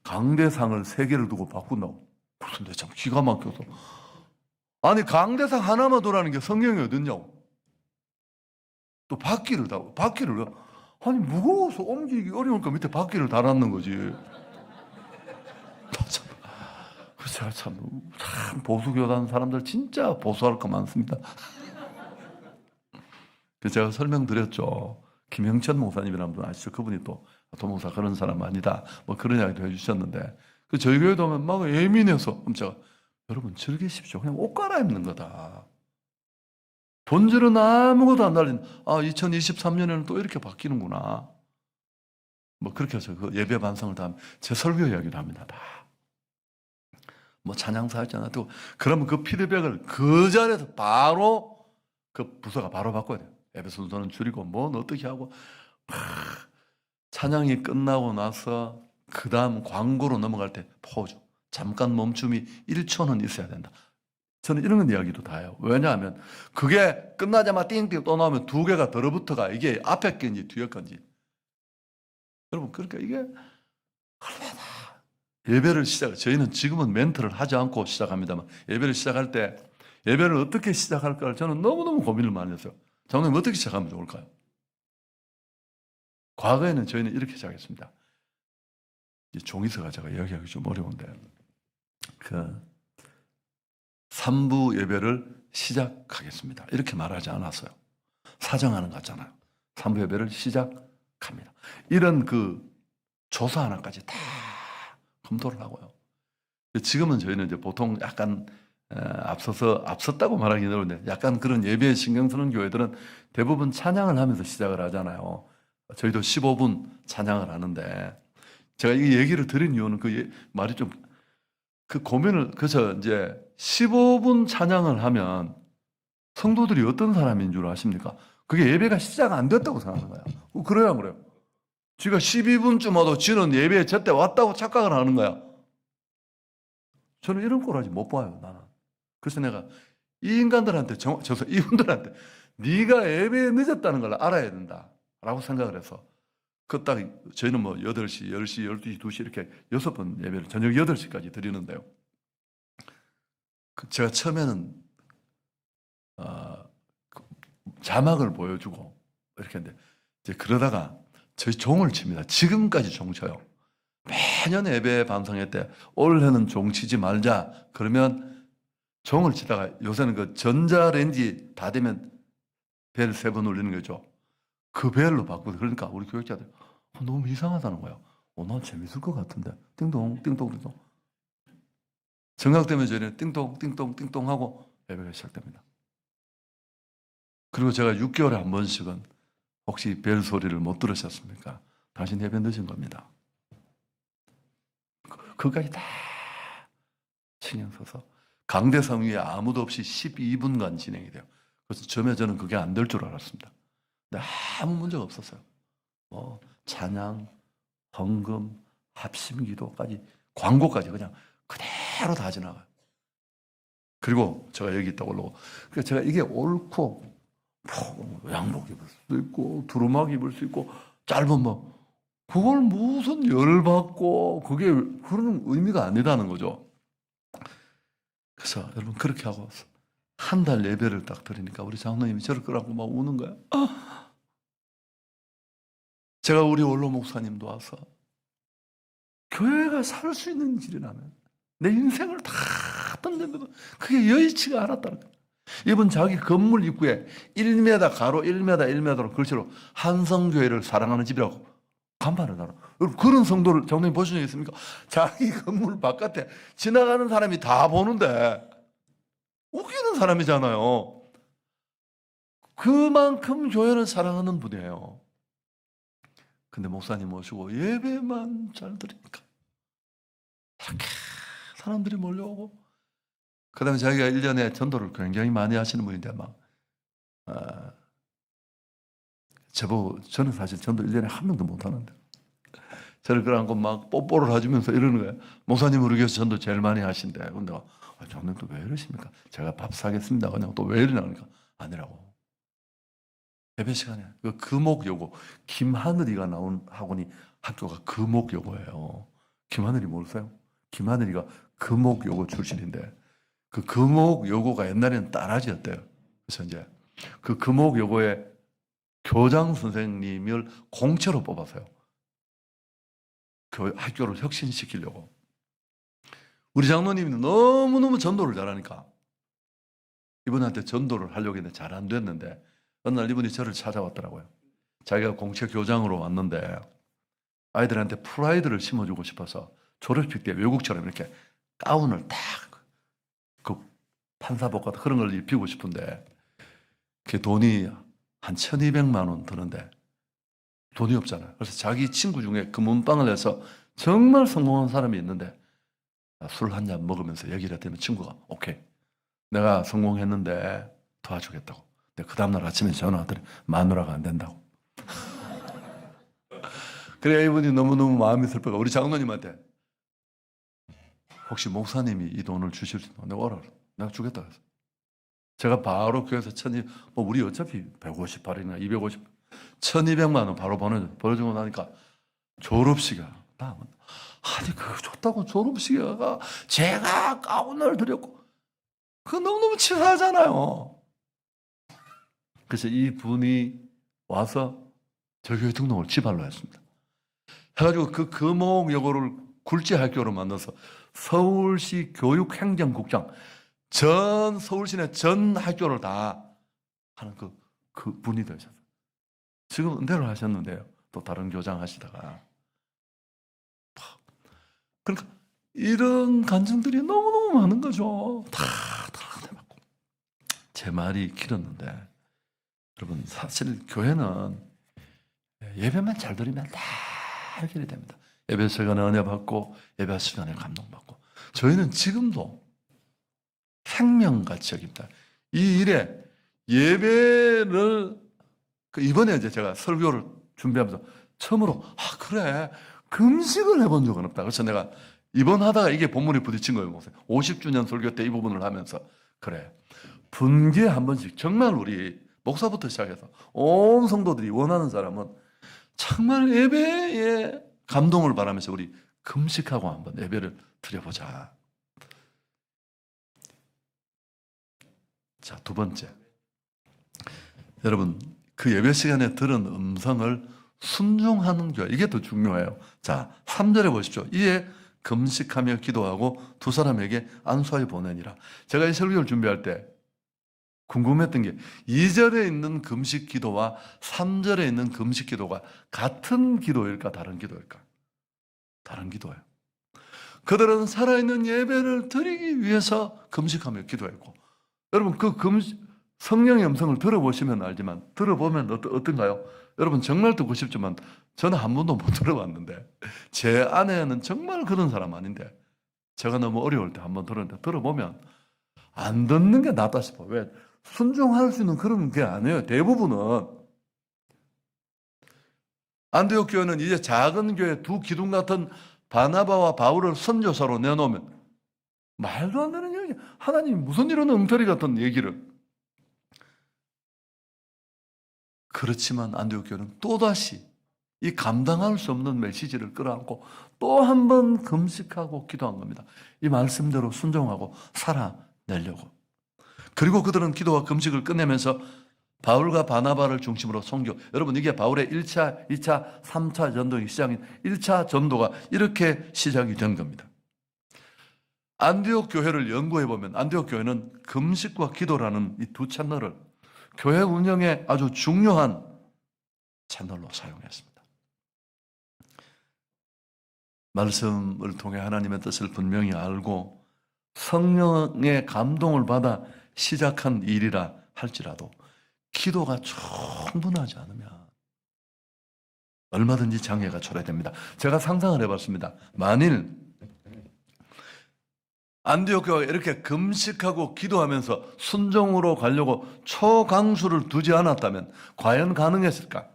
강대상을 3개를 두고 바꾼다고. 무슨 대참 기가 막혀서. 아니 강대상 하나만 두라는 게 성경이 어딨냐고. 또 바퀴를 달고. 바퀴를 왜? 아니 무거워서 옮기기 어려우니까 밑에 바퀴를 달았는 거지. 제가 참 보수교단 사람들 진짜 보수할 거 많습니다. 제가 설명드렸죠. 김영천 목사님이라는 분 아시죠? 그분이 또 도목사 그런 사람 아니다, 뭐 그런 이야기도 해주셨는데, 그 저희 교회도 하면 막 예민해서, 그럼 제가 여러분 즐기십시오. 그냥 옷 갈아입는 거다. 본질은 아무것도 안 달린, 2023년에는 또 이렇게 바뀌는구나. 뭐 그렇게 해서 그 예배 반성을 다 하면 제 설교 이야기도 합니다. 다. 뭐 찬양사 했잖아요. 또 그러면 그 피드백을 그 자리에서 바로 그 부서가 바로 바꿔야 돼요. 예배 순서는 줄이고 뭐 어떻게 하고. 찬양이 끝나고 나서 그 다음 광고로 넘어갈 때 포즈, 잠깐 멈춤이 1초는 있어야 된다. 저는 이런 이야기도 다 해요. 왜냐하면 그게 끝나자마자 띵띵 또 나오면 2개가 들어붙어가 이게 앞에 건지 뒤에 건지. 여러분 그러니까 이게 얼마나 예배를 저희는 지금은 멘트를 하지 않고 시작합니다만, 예배를 시작할 때 예배를 어떻게 시작할까를 저는 너무너무 고민을 많이 했어요. 장로님 어떻게 시작하면 좋을까요? 과거에는 저희는 이렇게 시작했습니다. 종이서가 제가 이야기하기 좀 어려운데, 그 3부 예배를 시작하겠습니다. 이렇게 말하지 않았어요. 사정하는 것 같잖아요. 3부 예배를 시작합니다. 이런 그 조사 하나까지 다 검토를 하고요. 지금은 저희는 이제 보통 약간 앞섰다고 말하기는 어려운데, 약간 그런 예배에 신경 쓰는 교회들은 대부분 찬양을 하면서 시작을 하잖아요. 저희도 15분 찬양을 하는데, 제가 이 얘기를 드린 이유는 말이 좀, 그 고민을, 그래서 이제 15분 찬양을 하면 성도들이 어떤 사람인 줄 아십니까? 그게 예배가 시작 안 됐다고 생각하는 거야. 그래야 안 그래요? 지가 12분쯤 와도 지는 예배에 제때 왔다고 착각을 하는 거야. 저는 이런 꼴하지 못 봐요, 나는. 그래서 내가 이 인간들한테, 이분들한테 네가 예배에 늦었다는 걸 알아야 된다 라고 생각을 해서, 딱 저희는 뭐 8시, 10시, 12시, 2시 이렇게 6번 예배를 저녁 8시까지 드리는데요. 제가 처음에는 자막을 보여주고 이렇게 했는데, 이제 그러다가 저희 종을 칩니다. 지금까지 종 쳐요. 매년 예배 방송회 때 올해는 종 치지 말자 그러면 종을 치다가 요새는 그 전자레인지 다 되면 벨 3번 울리는 거죠. 그 벨로 바꾸고 그러니까 우리 교육자들 너무 이상하다는 거예요. 난 재밌을 것 같은데 띵동 띵동 띵동 정각되면 저희는 띵동 띵동 띵동 하고 예배가 시작됩니다. 그리고 제가 6개월에 한 번씩은 혹시 벨 소리를 못 들으셨습니까? 당신 예배 늦은 겁니다. 그까지 다 신경 써서 강대상 위에 아무도 없이 12분간 진행이 돼요. 그래서 처음에 저는 그게 안 될 줄 알았습니다. 근데 아무 문제가 없었어요. 찬양, 헌금, 합심기도까지 광고까지 그냥 그대로 다 지나가요. 그리고 제가 여기 있다 올라오고 그러니까 제가 이게 옳고 양복 입을 수도 있고 두루마기 입을 수 있고 짧은 그걸 무슨 열받고 그게 그런 의미가 아니라는 거죠. 그래서 여러분 그렇게 하고 한 달 예배를 딱 드리니까 우리 장로님이 저를 끌어안고 막 우는 거야. 제가 우리 원로 목사님도 와서 교회가 살 수 있는 길이라면 내 인생을 다 던져도 그게 여의치가 않았다는 거예요. 이분 자기 건물 입구에 1m 가로 1m 1m로 글씨로 한성교회를 사랑하는 집이라고 간판을 달아. 여러분 그런 성도를 장로님 보신 적 있습니까? 자기 건물 바깥에 지나가는 사람이 다 보는데 웃기는 사람이잖아요. 그만큼 교회를 사랑하는 분이에요. 근데 목사님 모시고 예배만 잘 드리니까 이렇게 사람들이 몰려오고 그 다음에 자기가 1년에 전도를 굉장히 많이 하시는 분인데 저보고 저는 사실 전도 1년에 한 명도 못 하는데 저를 끌어안고 막 뽀뽀를 해주면서 이러는 거예요. 목사님 우리 교회에서 전도 제일 많이 하신대. 근데 내가 장로님 또 왜 이러십니까? 제가 밥 사겠습니다. 그냥 또 왜 이러냐 그러니까 아니라고. 예배 시간에 그 금옥여고 김하늘이가 나온 학교가 금옥여고예요. 김하늘이 모르세요? 김하늘이가 금옥여고 출신인데 그 금옥여고가 옛날에는 따라지였대요. 그래서 이제 그 금옥여고의 교장 선생님을 공채로 뽑았어요. 학교를 혁신시키려고. 우리 장로님이 너무너무 전도를 잘하니까 이분한테 전도를 하려고 했는데 잘 안 됐는데 어느 날 이분이 저를 찾아왔더라고요. 자기가 공채 교장으로 왔는데 아이들한테 프라이드를 심어주고 싶어서 졸업식 때 외국처럼 이렇게 가운을 딱 그 판사복 같은 그런 걸 입히고 싶은데 그 돈이 한 1,200만 원 드는데 돈이 없잖아요. 그래서 자기 친구 중에 금은방을 해서 정말 성공한 사람이 있는데 술 한 잔 먹으면서 얘기를 했더니 친구가 오케이 내가 성공했는데 도와주겠다고. 근데 그 다음날 아침에 전화 왔더니 마누라가 안 된다고. 그래 이분이 너무너무 마음이 슬퍼가 우리 장로님한테 혹시 목사님이 이 돈을 주실 수 있나? 내가 오라 내가 주겠다 그래서 제가 바로 교회에서 우리 어차피 158이나 250 1,200만 원 바로 보내주고 나니까 졸업식에 아니 그거 좋다고 졸업식에 가 제가 가운을 드렸고 그거 너무너무 치사하잖아요. 그래서 이 분이 와서 저희 교회 등록을 지발로 했습니다. 해가지고 그 금옥여고를 굴지학교로 만들어서 서울시 교육행정국장 전 서울시 내 전 학교를 다 하는 그 분이 되셨어요. 지금 은퇴를 하셨는데요. 또 다른 교장 하시다가 그러니까 이런 간증들이 너무너무 많은 거죠. 다 받고 제 말이 길었는데 여러분 사실 교회는 예배만 잘 드리면 다 해결이 됩니다. 예배 시간에 은혜 받고 예배 시간에 감동받고 저희는 지금도 생명같이 여깁니다. 이 일에 예배를 이번에 이제 제가 설교를 준비하면서 처음으로 그래 금식을 해본 적은 없다. 그래서 내가 이번 하다가 이게 본문에 부딪힌 거예요. 50주년 설교 때 이 부분을 하면서 그래 분기에 한 번씩 정말 우리 목사부터 시작해서 온 성도들이 원하는 사람은 정말 예배에 감동을 바라면서 우리 금식하고 한번 예배를 드려보자. 자, 두 번째. 여러분, 그 예배 시간에 들은 음성을 순종하는 교회, 이게 더 중요해요. 자, 3절에 보십시오. 이에 금식하며 기도하고 두 사람에게 안수하여 보내니라. 제가 이 설교를 준비할 때 궁금했던 게 2절에 있는 금식 기도와 3절에 있는 금식 기도가 같은 기도일까 다른 기도일까? 다른 기도예요. 그들은 살아있는 예배를 드리기 위해서 금식하며 기도했고, 여러분 그 성령의 음성을 들어보시면 알지만, 들어보면 어떤가요? 여러분 정말 듣고 싶지만 저는 한 번도 못 들어봤는데, 제 아내는 정말 그런 사람 아닌데 제가 너무 어려울 때 한 번 들었는데, 들어보면 안 듣는 게 낫다 싶어. 왜? 순종할 수 있는 그런 게 아니에요. 대부분은. 안디옥 교회는 이제 작은 교회 두 기둥 같은 바나바와 바울을 선교사로 내놓으면 말도 안 되는 얘기. 하나님 무슨 이런 엉터리 같은 얘기를. 그렇지만 안디옥 교회는 또다시 이 감당할 수 없는 메시지를 끌어안고 또 한 번 금식하고 기도한 겁니다. 이 말씀대로 순종하고 살아내려고. 그리고 그들은 기도와 금식을 끝내면서 바울과 바나바를 중심으로 선교. 여러분 이게 바울의 1차, 2차, 3차 전도의 시작인 1차 전도가 이렇게 시작이 된 겁니다. 안디옥 교회를 연구해 보면 안디옥 교회는 금식과 기도라는 이 두 채널을 교회 운영에 아주 중요한 채널로 사용했습니다. 말씀을 통해 하나님의 뜻을 분명히 알고 성령의 감동을 받아 시작한 일이라 할지라도 기도가 충분하지 않으면 얼마든지 장애가 초래됩니다. 제가 상상을 해봤습니다. 만일 안디옥 교회가 이렇게 금식하고 기도하면서 순종으로 가려고 초강수를 두지 않았다면 과연 가능했을까?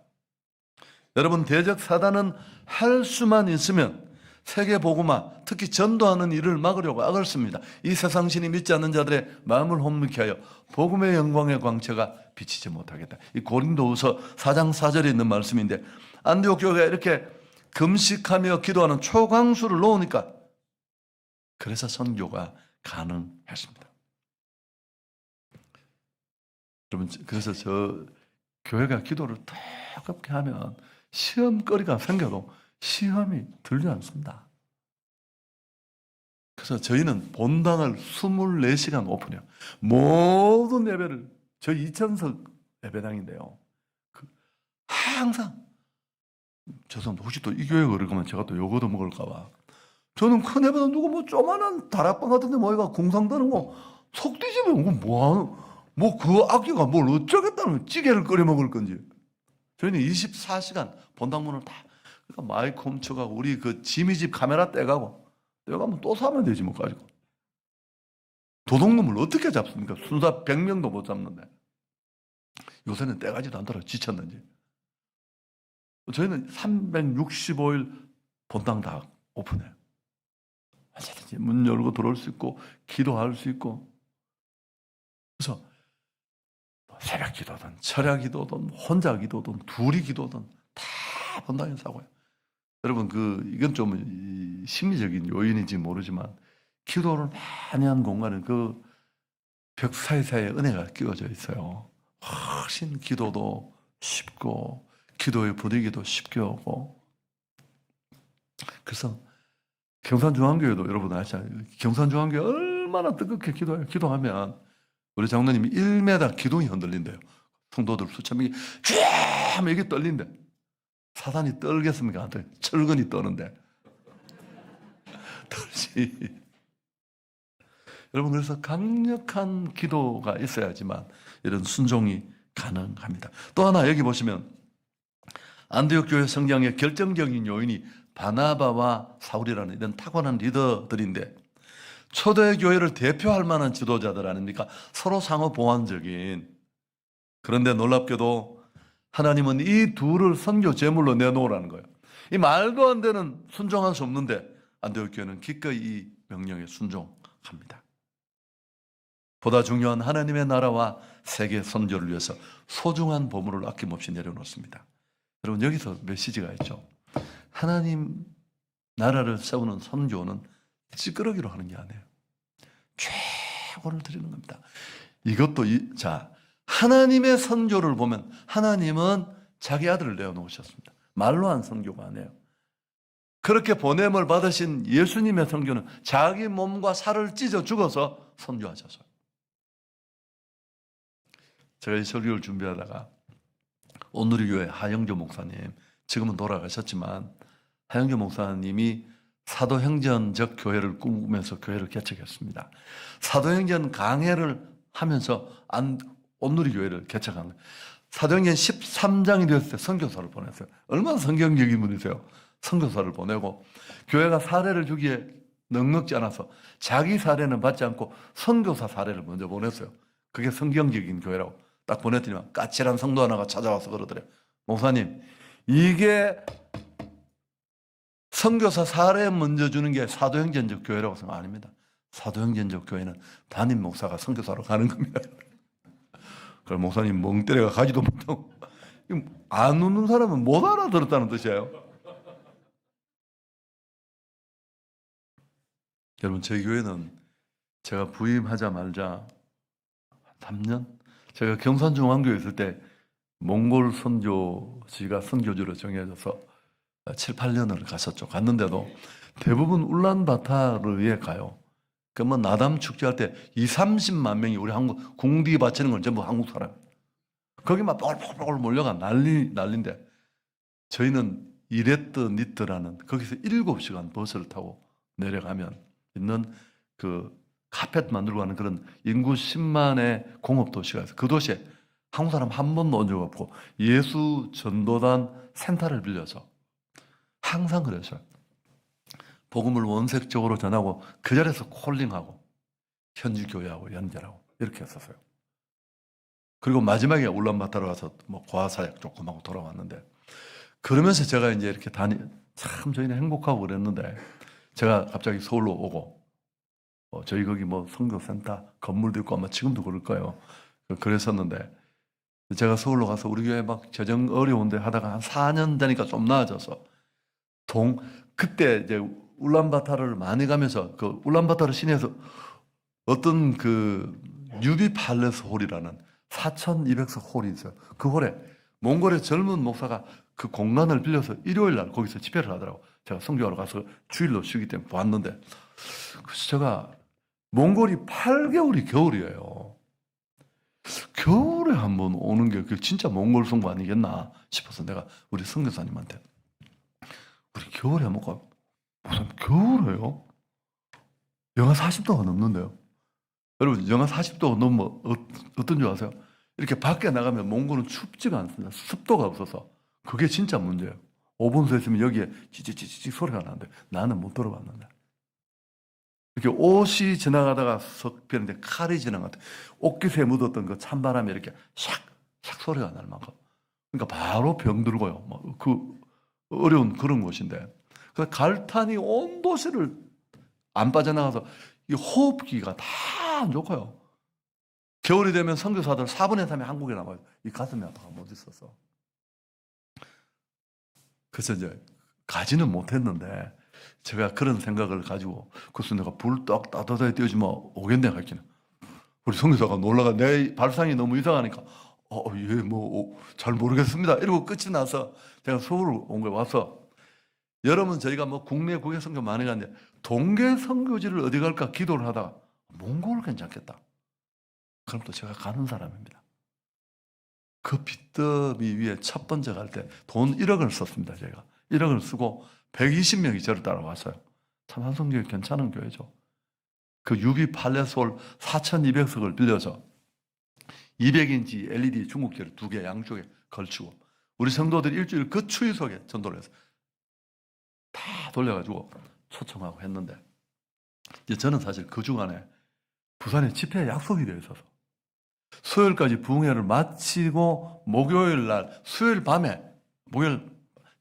여러분 대적 사단은 할 수만 있으면 세계 복음화, 특히 전도하는 일을 막으려고 악을 씁니다. 이 세상 신이 믿지 않는 자들의 마음을 혼미케 하여 복음의 영광의 광채가 비치지 못하겠다. 이 고린도후서 4장 4절에 있는 말씀인데, 안디옥 교회가 이렇게 금식하며 기도하는 초강수를 놓으니까 그래서 선교가 가능했습니다. 여러분 그래서 저 교회가 기도를 뜨겁게 하면 시험거리가 생겨도 시험이 들지 않습니다. 그래서 저희는 본당을 24시간 오픈해요. 모든 예배를, 저희 2,000석 예배당인데요. 항상, 죄송합니다. 혹시 또 이 교회 그러면 제가 또 요거도 먹을까봐. 저는 큰 예배당 누구 뭐 조만한 다락방 같은 데 모여가 공상 드는 거 속 뒤집으면 뭐 그 악기가 뭘 어쩌겠다는 찌개를 끓여 먹을 건지. 저희는 24시간 본당문을 다, 그러니까 마이크 훔쳐가고 우리 그 지미집 카메라 떼가고 떼가면 또 사면 되지 뭐 가지고. 도둑놈을 어떻게 잡습니까? 순사 100명도 못 잡는데. 요새는 떼가지도 않더라. 지쳤는지. 저희는 365일 본당 다 오픈해요. 언제든지 문 열고 들어올 수 있고 기도할 수 있고. 그래서 새벽 기도든 철야 기도든 혼자 기도든 둘이 기도든 다 본당에서 하고요. 여러분 이건 좀 심리적인 요인인지 모르지만 기도를 많이 한 공간은 그 벽 사이사이에 은혜가 끼워져 있어요. 훨씬 기도도 쉽고 기도의 분위기도 쉽게 오고. 그래서 경산중앙교회도 여러분 아시잖아요. 경산중앙교회 얼마나 뜨겁게 기도해요. 기도하면 우리 장로님이 1m 기둥이 흔들린대요. 성도들 수천 명이 쫙 하면 이게 떨린대. 사단이 떨겠습니까? 철근이 떠는데. 떨지. 여러분 그래서 강력한 기도가 있어야지만 이런 순종이 가능합니다. 또 하나 여기 보시면 안디옥 교회 성장의 결정적인 요인이 바나바와 사울이라는 이런 타고난 리더들인데, 초대 교회를 대표할 만한 지도자들 아닙니까? 서로 상호 보완적인. 그런데 놀랍게도 하나님은 이 둘을 선교 제물로 내놓으라는 거예요. 이 말도 안 되는 순종할 수 없는데 안디옥 교회는 기꺼이 이 명령에 순종합니다. 보다 중요한 하나님의 나라와 세계 선교를 위해서 소중한 보물을 아낌없이 내려놓습니다. 여러분 여기서 메시지가 있죠. 하나님 나라를 세우는 선교는 찌끄러기로 하는 게 아니에요. 최고를 드리는 겁니다. 이것도 하나님의 선교를 보면 하나님은 자기 아들을 내어놓으셨습니다. 말로 한 선교가 아니에요. 그렇게 보냄을 받으신 예수님의 선교는 자기 몸과 살을 찢어 죽어서 선교하셔서. 제가 이 설교를 준비하다가 온누리교회 하영조 목사님, 지금은 돌아가셨지만 하영조 목사님이 사도행전적 교회를 꿈꾸면서 교회를 개척했습니다. 사도행전 강해를 하면서 온누리교회를 개척한 거예요. 사도행전 13장이 되었을 때 선교사를 보냈어요. 얼마나 성경적인 분이세요. 선교사를 보내고 교회가 사례를 주기에 넉넉지 않아서 자기 사례는 받지 않고 선교사 사례를 먼저 보냈어요. 그게 성경적인 교회라고 딱 보냈더니만 까칠한 성도 하나가 찾아와서 그러더래요. 목사님, 이게 선교사 사례 먼저 주는 게 사도행전적 교회라고 생각 아닙니다. 사도행전적 교회는 담임 목사가 선교사로 가는 겁니다. 그럼 목사님 멍 때려가 가지도 못하고 안 웃는 사람은 못 알아들었다는 뜻이에요. 여러분, 저희 교회는 제가 부임하자마자 3년? 제가 경산중앙교회 있을 때 몽골 선교지가 선교지로 정해져서 7, 8년을 갔었죠. 갔는데도 대부분 울란바타르에 가요. 그러면 나담 축제할 때 2, 30만 명이 우리 한국 궁디 바치는 건 전부 한국 사람. 거기 막 뻘뻘뻘 몰려가 난리인데 저희는 이랬더니더라는 거기서 7시간 버스를 타고 내려가면 있는 그 카펫 만들고 가는 그런 인구 10만의 공업도시가 있어요. 그 도시에 한국 사람 한 번도 온 적 없고 예수 전도단 센터를 빌려서 항상 그랬어요. 복음을 원색적으로 전하고 그 자리에서 콜링하고 현지 교회하고 연결하고 이렇게 했었어요. 그리고 마지막에 울란바타르 가서 뭐 과사역 조금 하고 돌아왔는데 그러면서 제가 이제 이렇게 참 저희는 행복하고 그랬는데 제가 갑자기 서울로 오고 저희 거기 뭐 선교센터 건물도 있고 아마 지금도 그럴 거예요. 그랬었는데 제가 서울로 가서 우리 교회 막 재정 어려운데 하다가 한 4년 되니까 좀 나아져서 그때 이제 울란바타르를 많이 가면서 그 울란바타르 시내에서 어떤 그 뉴비 팔레스 홀이라는 4,200석 홀이 있어요. 그 홀에 몽골의 젊은 목사가 그 공간을 빌려서 일요일 날 거기서 집회를 하더라고. 제가 선교하러 가서 주일로 쉬기 때문에 봤는데 그래서 제가 몽골이 8개월이 겨울이에요. 겨울에 한번 오는 게 그게 진짜 몽골 선교 아니겠나 싶어서 내가 우리 선교사님한테 우리 겨울에 한번 가. 무슨 겨울에요? 영하 40도가 넘는데요. 여러분, 영하 40도가 넘으면 어떤 줄 아세요? 이렇게 밖에 나가면 몽골은 춥지가 않습니다. 습도가 없어서. 그게 진짜 문제예요. 5분 서 있으면 여기에 찌찌찌찌 소리가 나는데 나는 못 들어봤는데. 이렇게 옷이 지나가다가 석변인데 칼이 지나갔다. 옷깃에 묻었던 그 찬바람이 이렇게 샥 소리가 날 만큼. 그러니까 바로 병들고요. 뭐 그 어려운 그런 곳인데. 그 갈탄이 온 도시를 안 빠져나가서 이 호흡기가 다 안 좋고요. 겨울이 되면 선교사들 4분의 3이 한국에 남아요. 이 가슴이 아파가 못 있어서. 그래서 이제 가지는 못했는데 제가 그런 생각을 가지고 그래서 내가 불 떡 따뜻하게 띄워주면 오겠네 하기는. 우리 선교사가 놀라가 내 발상이 너무 이상하니까 예, 뭐 잘 모르겠습니다. 이러고 끝이 나서 제가 서울 온 거에 와서 여러분 저희가 뭐 국내 국외 선교 많이 갔는데 동계 선교지를 어디 갈까 기도를 하다가 몽골 괜찮겠다. 그럼 또 제가 가는 사람입니다. 그 빚더미 위에 첫 번째 갈 때 돈 1억을 썼습니다. 제가 1억을 쓰고 120명이 저를 따라왔어요. 참 한성교회 괜찮은 교회죠. 그 유비 팔레스홀 4,200석을 빌려서 200인치 LED 중국계를 2개 양쪽에 걸치고 우리 성도들이 일주일 그 추위 속에 전도를 해서 다 돌려가지고 초청하고 했는데 이제 저는 사실 그 주간에 부산에 집회 약속이 되어 있어서 수요일까지 부흥회를 마치고 목요일 날 수요일 밤에 목요일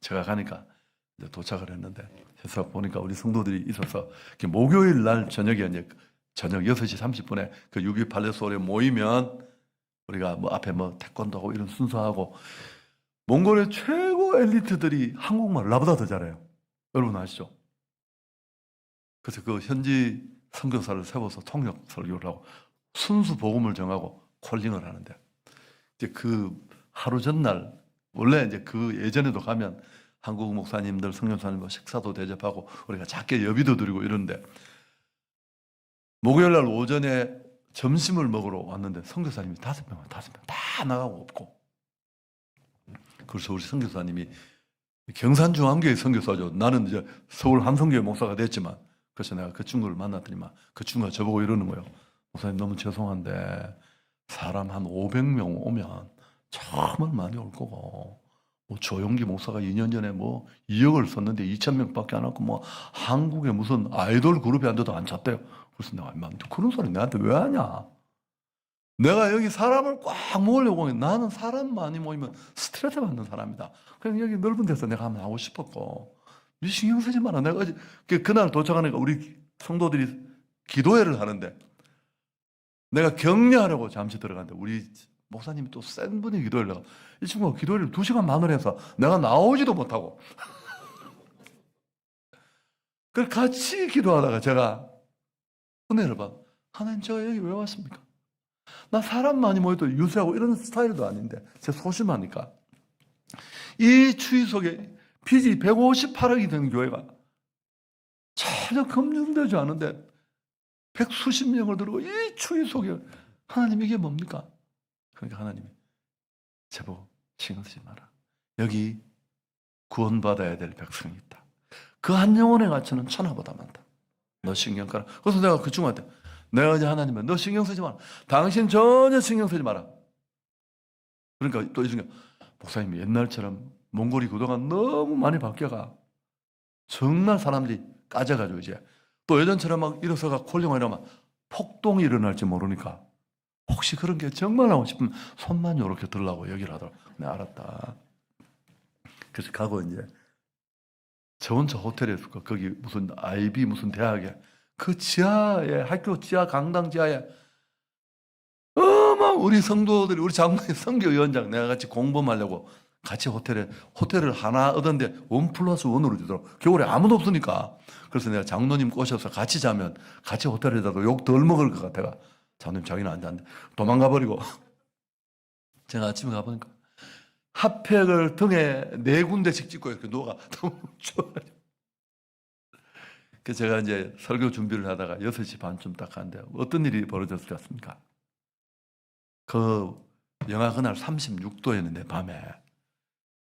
제가 가니까 이제 도착을 했는데 해서 보니까 우리 성도들이 있어서 목요일 날 저녁에 이제 저녁 6시 30분에 그 유비 팔레스홀에 모이면 우리가 뭐 앞에 뭐 태권도 하고 이런 순서하고 몽골의 최고 엘리트들이 한국말 나보다 더 잘해요. 여러분 아시죠? 그래서 그 현지 선교사를 세워서 통역 설교를 하고 순수 복음을 정하고 콜링을 하는데 이제 그 하루 전날 원래 이제 그 예전에도 가면 한국 목사님들, 선교사님과 식사도 대접하고 우리가 작게 예비도 드리고 이러는데 목요일 날 오전에 점심을 먹으러 왔는데 선교사님이 5명 다 나가고 없고, 그래서 우리 선교사님이 경산중앙교회 선교사죠. 나는 이제 서울 한성교회 목사가 됐지만, 그래서 내가 그 친구를 만났더니만 그 친구가 저보고 이러는 거예요. 목사님 너무 죄송한데 사람 한 500명 오면 정말 많이 올 거고, 뭐 조용기 목사가 2년 전에 뭐 2억을 썼는데 2,000명밖에 안 왔고, 뭐 한국에 무슨 아이돌 그룹이 한 데도 안 찼대요. 그래서 내가 그런 소리 나한테 왜 하냐? 내가 여기 사람을 꽉 모으려고 하면 나는 사람 많이 모이면 스트레스 받는 사람이다. 그냥 여기 넓은 데서 내가 한번 하고 싶었고, 네 신경 쓰지 마라. 내가 어제 그날 도착하니까 우리 성도들이 기도회를 하는데 내가 격려하려고 잠시 들어갔는데 우리 목사님이 또 센 분이 기도회를 나가. 이 친구가 기도회를 2시간 반을 해서 내가 나오지도 못하고 그 같이 기도하다가 제가 은혜를 받아. 하나님, 제가 여기 왜 왔습니까? 나 사람 많이 모여도 유세하고 이런 스타일도 아닌데 제가 소심하니까 이 추위 속에 빚이 158억이 된 교회가 전혀 검증되지 않은데 100수십 명을 들고 이 추위 속에 하나님 이게 뭡니까? 그러니까 하나님이 제보고 신경 쓰지 마라. 여기 구원받아야 될 백성이 있다. 그 한 영혼의 가치는 천하보다 많다. 너 신경 꺼라. 그래서 내가 그 친구한테 내가 이제 하나님은 너 신경 쓰지 마라. 당신 전혀 신경 쓰지 마라. 그러니까 또 이 친구가 목사님이 옛날처럼 몽골이 그동안 너무 많이 바뀌어가 정말 사람들이 까져가지고 이제 또 예전처럼 막 일어서가 콜링을 이러면 폭동이 일어날지 모르니까 혹시 그런 게 정말 하고 싶으면 손만 이렇게 들라고 얘기를 하더라고. 내가 알았다. 그래서 가고 이제 저 혼자 호텔에서 거기 무슨 IB 무슨 대학에 그 지하에 학교 지하 강당 지하에 우리 성도들이 우리 장로님 선교위원장 내가 같이 공범하려고 같이 호텔을 하나 얻었는데 1+1으로 주더라고. 겨울에 아무도 없으니까. 그래서 내가 장로님 꼬셔서 같이 자면 같이 호텔에 자도 욕 덜 먹을 것 같아가 장로님 자기는 안 자는데 도망가 버리고 제가 아침에 가보니까 핫팩을 등에 4군데씩 찍고 이렇게 누워가 너무 추워가지고 그래서 제가 이제 설교 준비를 하다가 6시 반쯤 딱 하는데 어떤 일이 벌어졌을 것 같습니까? 그 영하 그날 36도였는데 밤에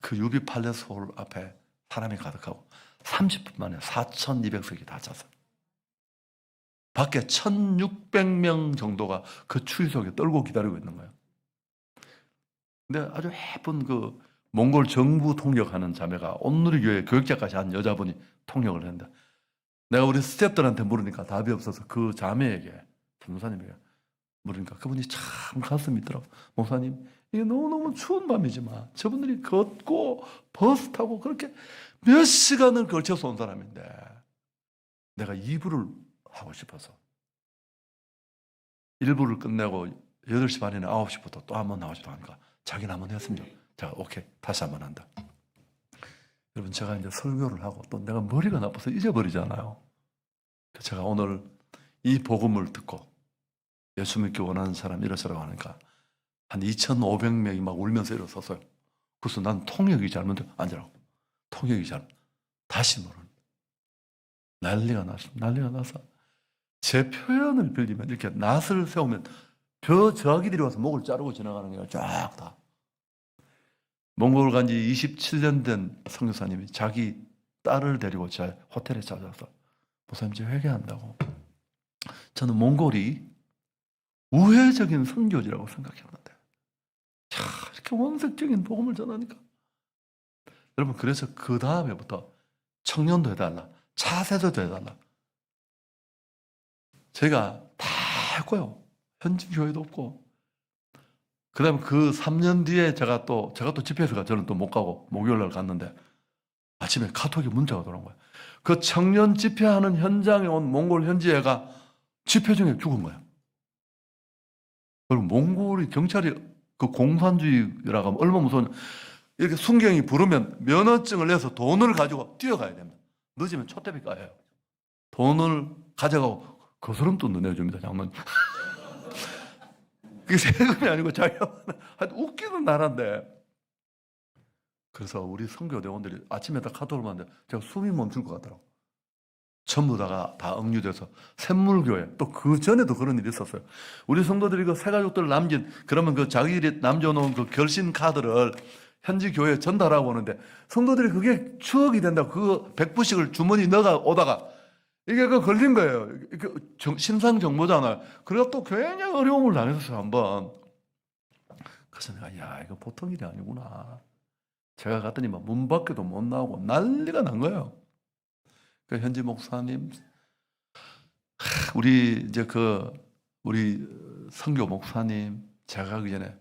그 유비 팔레스 홀 앞에 사람이 가득하고 30분 만에 4,200석이 다 찼어요. 밖에 1,600명 정도가 그 추위 속에 떨고 기다리고 있는 거예요. 근데 아주 예쁜 그 몽골 정부 통역하는 자매가 온누리 교회 교육자까지 한 여자분이 통역을 했는데 내가 우리 스태프들한테 물으니까 답이 없어서 그 자매에게 전도사님에게 물으니까 그분이 참 가슴이 있더라고. 목사님, 이게 너무너무 추운 밤이지만 저분들이 걷고 버스 타고 그렇게 몇 시간을 걸쳐서 온 사람인데 내가 2부를 하고 싶어서 1부를 끝내고 8시 반이나 9시부터 또 한 번 나오지도 하니까 자기는 한번 했습니다. 제가 오케이 다시 한번 한다. 여러분 제가 이제 설교를 하고 또 내가 머리가 나빠서 잊어버리잖아요. 제가 오늘 이 복음을 듣고 예수 믿기 원하는 사람 일어서라고 하니까 한 2,500명이 막 울면서 일어섰어요. 그래서 난 통역이 잘못돼 앉으라고. 통역이 다시 모르는 난리가 나서 제 표현을 빌리면 이렇게 낫을 세우면 저기들이 와서 목을 자르고 지나가는 게 쫙 다. 몽골 간 지 27년 된 선교사님이 자기 딸을 데리고 제 호텔에 찾아서 목사님 저 회개한다고. 저는 몽골이 우회적인 선교지라고 생각했는데 자, 이렇게 원색적인 복음을 전하니까 여러분 그래서 그 다음에부터 청년도 해달라 차세대도 해달라 제가 다 했고요. 현지 교회도 없고 그 다음에 그 3년 뒤에 제가 또 집회에서 가 저는 또 못 가고 목요일 날 갔는데 아침에 카톡에 문자가 들어온 거예요. 그 청년 집회하는 현장에 온 몽골 현지애가 집회 중에 죽은 거예요. 그리고 몽골이 경찰이 그 공산주의라고 하면 얼마나 무서운 이렇게 순경이 부르면 면허증을 내서 돈을 가지고 뛰어가야 됩니다. 늦으면 촛대비 까요. 돈을 가져가고 거스름돈도 내줍니다. 장로님. 그게 세금이 아니고 자기가 웃기는 나라인데 그래서 우리 선교대원들이 아침에 딱 카톡을 받는데 제가 숨이 멈출 것 같더라고. 전부 다가 다 억류돼서 샘물교회, 또 그 전에도 그런 일이 있었어요. 우리 성도들이 그 새가족들 남긴, 그러면 그 자기들이 남겨놓은 그 결신 카드를 현지 교회에 전달하고 오는데, 성도들이 그게 추억이 된다고 그 100부씩을 주머니 넣어 오다가 이게 그 걸린 거예요. 신상 정보잖아요. 그래서 또 굉장히 어려움을 당했었어요, 한번. 그래서 내가, 야, 이거 보통 일이 아니구나. 제가 갔더니 막 문 밖에도 못 나오고 난리가 난 거예요. 그 현지 목사님, 우리 우리 선교 목사님, 제가 가기 전에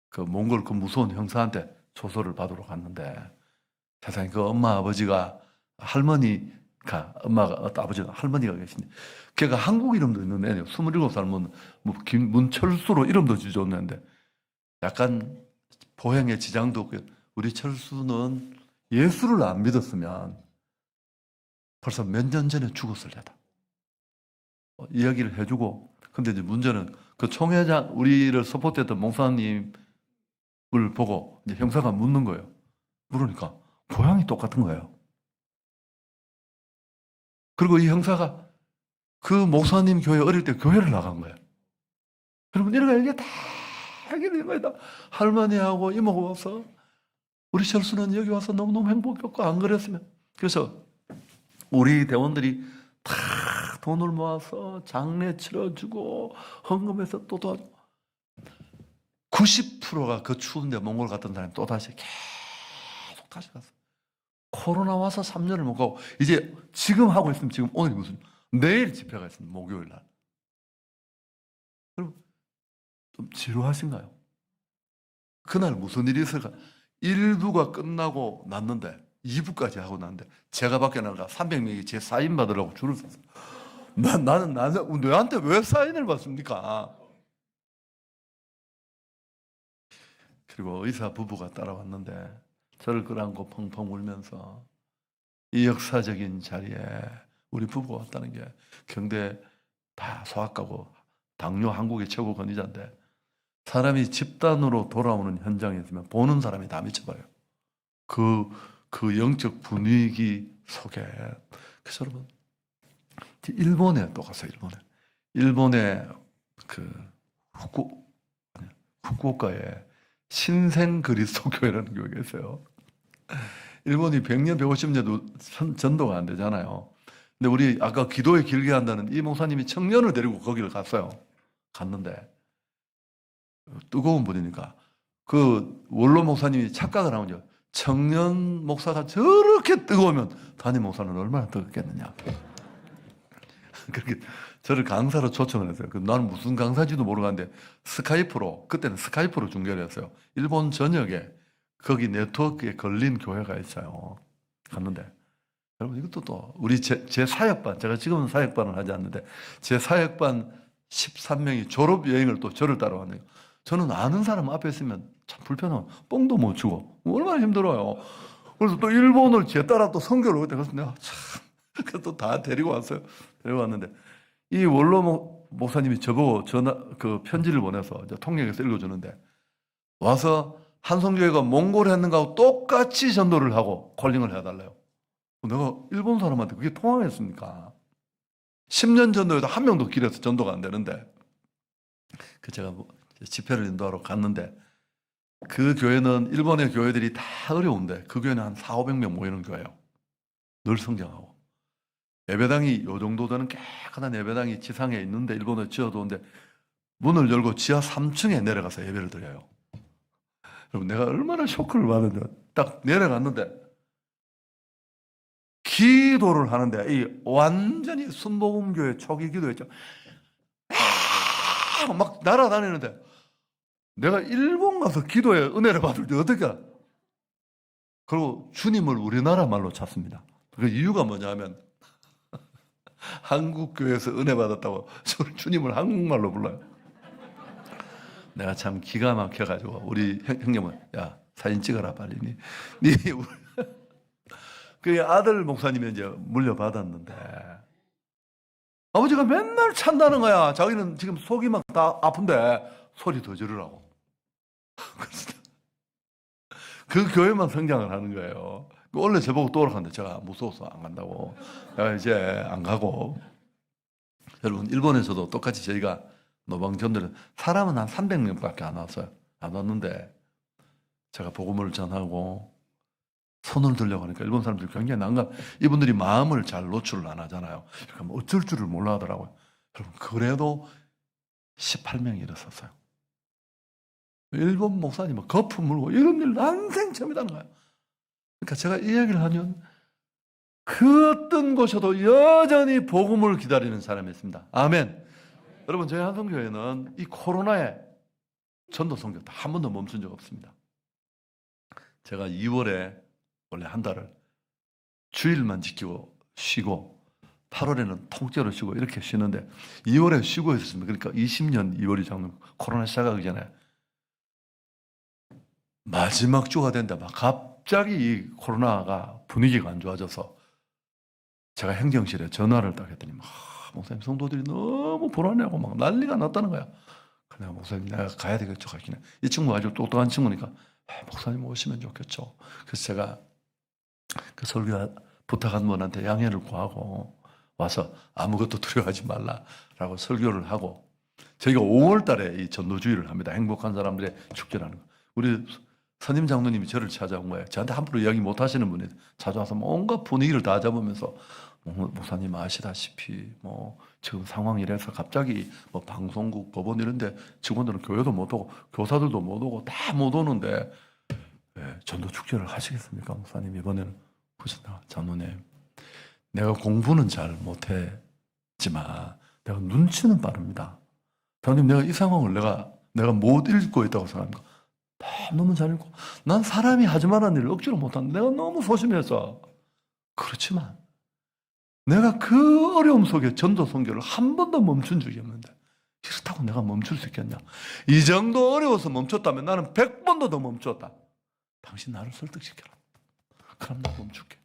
그 몽골 그 무서운 형사한테 조서를 받으러 갔는데, 세상에 그 엄마 아버지가 엄마가 아버지가 할머니가 계신데, 걔가 한국 이름도 있는 애예요. 27살 문철수로 이름도 지어줬는데, 약간 보행의 지장도 없고, 우리 철수는 예수를 안 믿었으면 벌써 몇 년 전에 죽었을 때다. 이야기를 해주고, 근데 이제 문제는 그 총회장, 우리를 서포트했던 목사님을 보고 이제 형사가 묻는 거예요. 물으니까 고향이 똑같은 거예요. 그리고 이 형사가 그 목사님 교회 어릴 때 교회를 나간 거예요. 여러분, 이게 다 해결된 거다. 할머니하고 이모가 와서 우리 철수는 여기 와서 너무너무 행복했고, 안 그랬으면. 그래서 우리 대원들이 다 돈을 모아서 장례 치러주고 헌금해서 또 도와주고, 90%가 그 추운데 몽골 갔던 사람이 또 다시 계속 다시 갔어. 코로나 와서 3년을 못 가고, 이제 지금 하고 있으면, 지금 오늘이 내일 집회가 있습니다. 목요일 날. 여러분, 좀 지루하신가요? 그날 무슨 일이 있을까? 1부가 끝나고 났는데 2부까지 하고 났는데, 제가 밖에 나가 300명이 제 사인 받으려고 줄을 섰어. 나는 너한테 왜 사인을 받습니까? 그리고 의사 부부가 따라왔는데 저를 끌어안고 펑펑 울면서, 이 역사적인 자리에 우리 부부가 왔다는 게, 경대 다 소아과고 당뇨 한국의 최고 권위자인데, 사람이 집단으로 돌아오는 현장에 있으면 보는 사람이 다 미쳐버려요. 그 영적 분위기 속에. 그래서 여러분, 일본에 또 갔어요. 일본에 그 후쿠오카에 신생 그리스도 교회라는 교회가 있어요. 일본이 100년, 150년도 전도가 안 되잖아요. 근데 우리 아까 기도에 길게 한다는 이 목사님이 청년을 데리고 거기를 갔는데, 뜨거운 분이니까 그 원로 목사님이 착각을 하면 요, 청년 목사가 저렇게 뜨거우면 담임 목사는 얼마나 뜨겁겠느냐. 그렇게 저를 강사로 초청을 했어요. 나는 무슨 강사인지도 모르겠는데 그때는 스카이프로 중계를 했어요. 일본 전역에 거기 네트워크에 걸린 교회가 있어요. 갔는데, 여러분, 이것도 또 우리 제 사역반, 제가 지금은 사역반을 하지 않는데 제 사역반 13명이 졸업여행을 또 저를 따라왔네요. 저는 아는 사람 앞에 있으면 참 불편하고 뽕도 못 주고 얼마나 힘들어요. 그래서 또 일본을 제 따라 또 선교를 그때 가서 내가 참, 그래서 또 다 데리고 왔어요. 데려왔는데, 이 원로 목사님이 저보고 그 편지를 보내서 이제 통역해서 읽어주는데, 와서 한성교회가 몽골에 했는 거하고 똑같이 전도를 하고 콜링을 해달래요. 내가 일본 사람한테 그게 통하겠습니까? 10년 전도에도 한 명도 길에서 전도가 안 되는데, 제가 집회를 인도하러 갔는데, 그 교회는 일본의 교회들이 다 어려운데 그 교회는 한 400~500명 모이는 교회예요. 늘 성장하고, 예배당이 요 정도 되는 깨끗한 예배당이 지상에 있는데, 일본에 지어두는데 문을 열고 지하 3층에 내려가서 예배를 드려요. 여러분, 내가 얼마나 쇼크를 받았는지. 딱 내려갔는데 기도를 하는데, 이 완전히 순복음교회 초기 기도였죠. 막 날아다니는데, 내가 일본 가서 기도에 은혜를 받을 때 어떻게 알아? 그리고 주님을 우리나라 말로 찾습니다. 그 이유가 뭐냐면 한국 교회에서 은혜 받았다고 주님을 한국말로 불러요. 내가 참 기가 막혀가지고 우리 형님은, 야, 사진 찍어라 빨리. 그 아들 목사님이 이제 물려받았는데, 아버지가 맨날 찬다는 거야. 자기는 지금 속이 막 다 아픈데 소리 더 지르라고. 그 교회만 성장을 하는 거예요. 원래 저보고 또 오라고 하는데 제가 무서워서 안 간다고. 내가 이제 안 가고. 여러분, 일본에서도 똑같이 저희가 노방전들은 사람은 한 300명밖에 안 왔어요. 안 왔는데 제가 복음을 전하고 손을 들려고 하니까 일본 사람들이 굉장히 난감. 이분들이 마음을 잘 노출을 안 하잖아요. 그러니까 어쩔 줄을 몰라 하더라고요. 여러분, 그래도 18명이 일어섰어요. 일본 목사님은 거품 물고 이런 일 난생 처음이라는 거예요. 그러니까 제가 이 얘기를 하면 그 어떤 곳에도 여전히 복음을 기다리는 사람이 있습니다. 아멘. 여러분, 저희 한성교회는 이 코로나에 전도 선교 한 번도 멈춘 적 없습니다. 제가 2월에 원래 한 달을 주일만 지키고 쉬고 8월에는 통째로 쉬고 이렇게 쉬는데 2월에 쉬고 있었습니다. 그러니까 20년 2월이 작년 코로나 시작하기 전에 마지막 주가 된다. 막 갑자기 이 코로나가 분위기가 안 좋아져서 제가 행정실에 전화를 딱 했더니 목사님, 성도들이 너무 불안해하고 막 난리가 났다는 거야. 그냥 목사님, 내가 가야 되겠죠. 가기는. 이 친구가 아주 똑똑한 친구니까 목사님 오시면 좋겠죠. 그래서 제가 그 설교 부탁한 분한테 양해를 구하고 와서 아무것도 두려워하지 말라라고 설교를 하고, 저희가 5월 달에 이 전도주의를 합니다. 행복한 사람들의 축제라는 거. 우리 선임 장로님이 저를 찾아온 거예요. 저한테 함부로 이야기 못 하시는 분이 찾아와서 온갖 분위기를 다 잡으면서 목사님 아시다시피 지금 상황이 이래서 갑자기 방송국, 법원 이런데 직원들은 교회도 못 오고 교사들도 못 오고 다 못 오는데 전도 축제를 하시겠습니까? 목사님 이번에는 보신다. 장로님, 내가 공부는 잘 못했지만 내가 눈치는 빠릅니다. 장로님, 내가 이 상황을 내가 못 읽고 있다고 생각합니까? 다 너무 잘 읽고, 난 사람이 하지 말라는 일을 억지로 못하는데 내가 너무 소심해서. 그렇지만 내가 그 어려움 속에 전도 선교를 한 번도 멈춘 적이 없는데 그렇다고 내가 멈출 수 있겠냐? 이 정도 어려워서 멈췄다면 나는 100번도 더 멈췄다. 당신 나를 설득시켜라. 그럼 나 멈출게.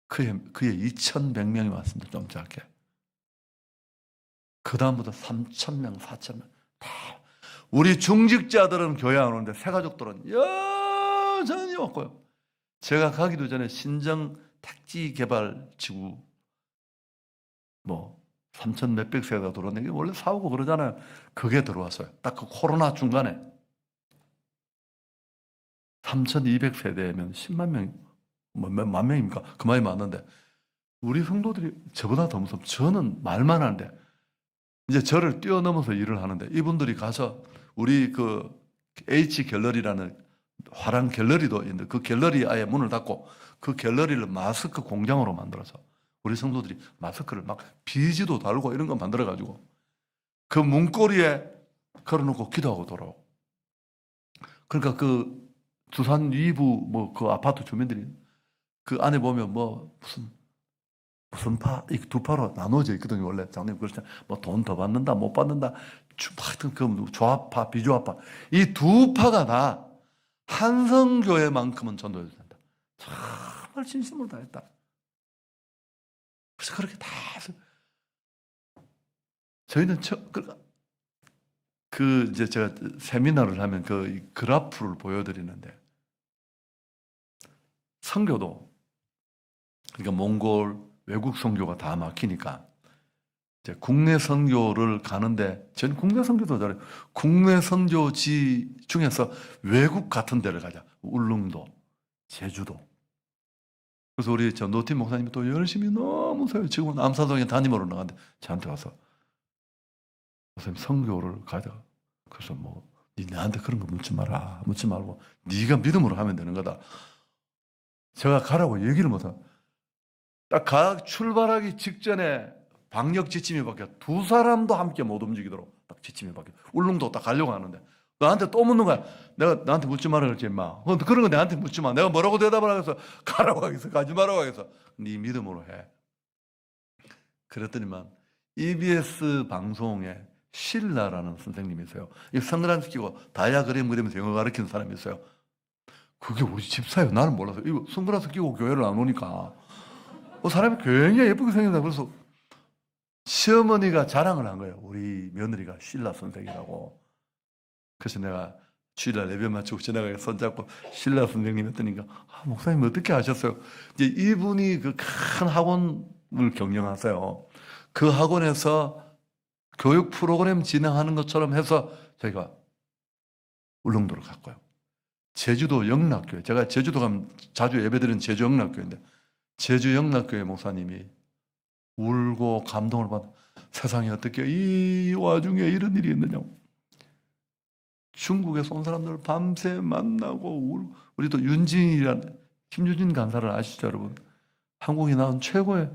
그의 2,100명이 왔습니다. 좀 짧게. 그 다음부터 3,000명, 4,000명 다. 우리 중직자들은 교회 안 오는데 새가족들은 여전히 왔고요. 제가 가기도 전에 신정 택지 개발 지구 3,000 몇백 세대가 들어왔는데 원래 사오고 그러잖아요. 그게 들어왔어요. 딱 그 코로나 중간에 3,200세대면 10만 명, 만 명입니까? 그 말이 맞는데 우리 성도들이 저보다 더 무섭고, 저는 말만 하는데 이제 저를 뛰어넘어서 일을 하는데 이분들이 가서 우리 그 H 갤러리라는 화랑 갤러리도 있는데 그 갤러리 아예 문을 닫고 그 갤러리를 마스크 공장으로 만들어서 우리 성도들이 마스크를 막 비지도 달고 이런 거 만들어가지고 그 문고리에 걸어놓고 기도하고 돌아오고. 그러니까 그 두산 위부 그 아파트 주민들이 그 안에 보면 무슨 파, 이 두 파로 나눠져 있거든요. 원래 장님 그렇잖아요. 돈 더 받는다, 못 받는다. 하여튼 그 조합파, 비조합파. 이 두 파가 다 한성교회만큼은 전도해도 된다. 정말 진심으로 다했다. 그래서 그렇게 다 해서 저희는 이제 제가 세미나를 하면 그 그래프를 보여드리는데 선교도 그러니까 몽골 외국 선교가 다 막히니까 이제 국내 선교를 가는데 저는 국내 선교도 잘해요. 국내 선교지 중에서 외국 같은 데를 가자. 울릉도, 제주도. 그래서 우리 전도팀 목사님이 또 열심히 너무 세요. 지금은 암사동에 담임으로 나갔는데 저한테 와서 목사님 선교를 가자. 그래서 니 나한테 그런 거 묻지 마라. 묻지 말고 네가 믿음으로 하면 되는 거다. 제가 가라고 얘기를 못하고 딱 출발하기 직전에 방역 지침이 바뀌어 두 사람도 함께 못 움직이도록 딱 지침이 바뀌어. 울릉도 딱 가려고 하는데 나한테 또 묻는 거야. 내가 나한테 묻지 마라 그랬지 임마. 그런 거 내한테 묻지 마. 내가 뭐라고 대답을 하겠어. 가라고 하겠어. 가지 말라고 하겠어. 네 믿음으로 해. 그랬더니만 EBS 방송에 신라라는 선생님이 있어요. 이 선글라스 끼고 다이아그램 그리면서 영어 가르치는 사람이 있어요. 그게 우리 집사예요. 나는 몰라서. 이거 선글라스 끼고 교회를 안 오니까 사람이 굉장히 예쁘게 생겼다. 그래서 시어머니가 자랑을 한 거예요. 우리 며느리가 신라 선생이라고. 그래서 내가 주일날 예배 마치고 지나가게 손잡고 신라 선생님 했더니까 목사님 어떻게 하셨어요? 이제 이분이 그 큰 학원을 경영하세요. 그 학원에서 교육 프로그램 진행하는 것처럼 해서 저희가 울릉도를 갔고요. 제주도 영락교회, 제가 제주도 가면 자주 예배드리는 제주 영락교회인데 제주 영락교회 목사님이 울고 감동을 받아 세상에 어떻게 이 와중에 이런 일이 있느냐고. 중국에서 온 사람들 밤새 만나고 울고. 우리도 윤진이라는 김윤진 간사를 아시죠 여러분? 한국이 낳은 최고의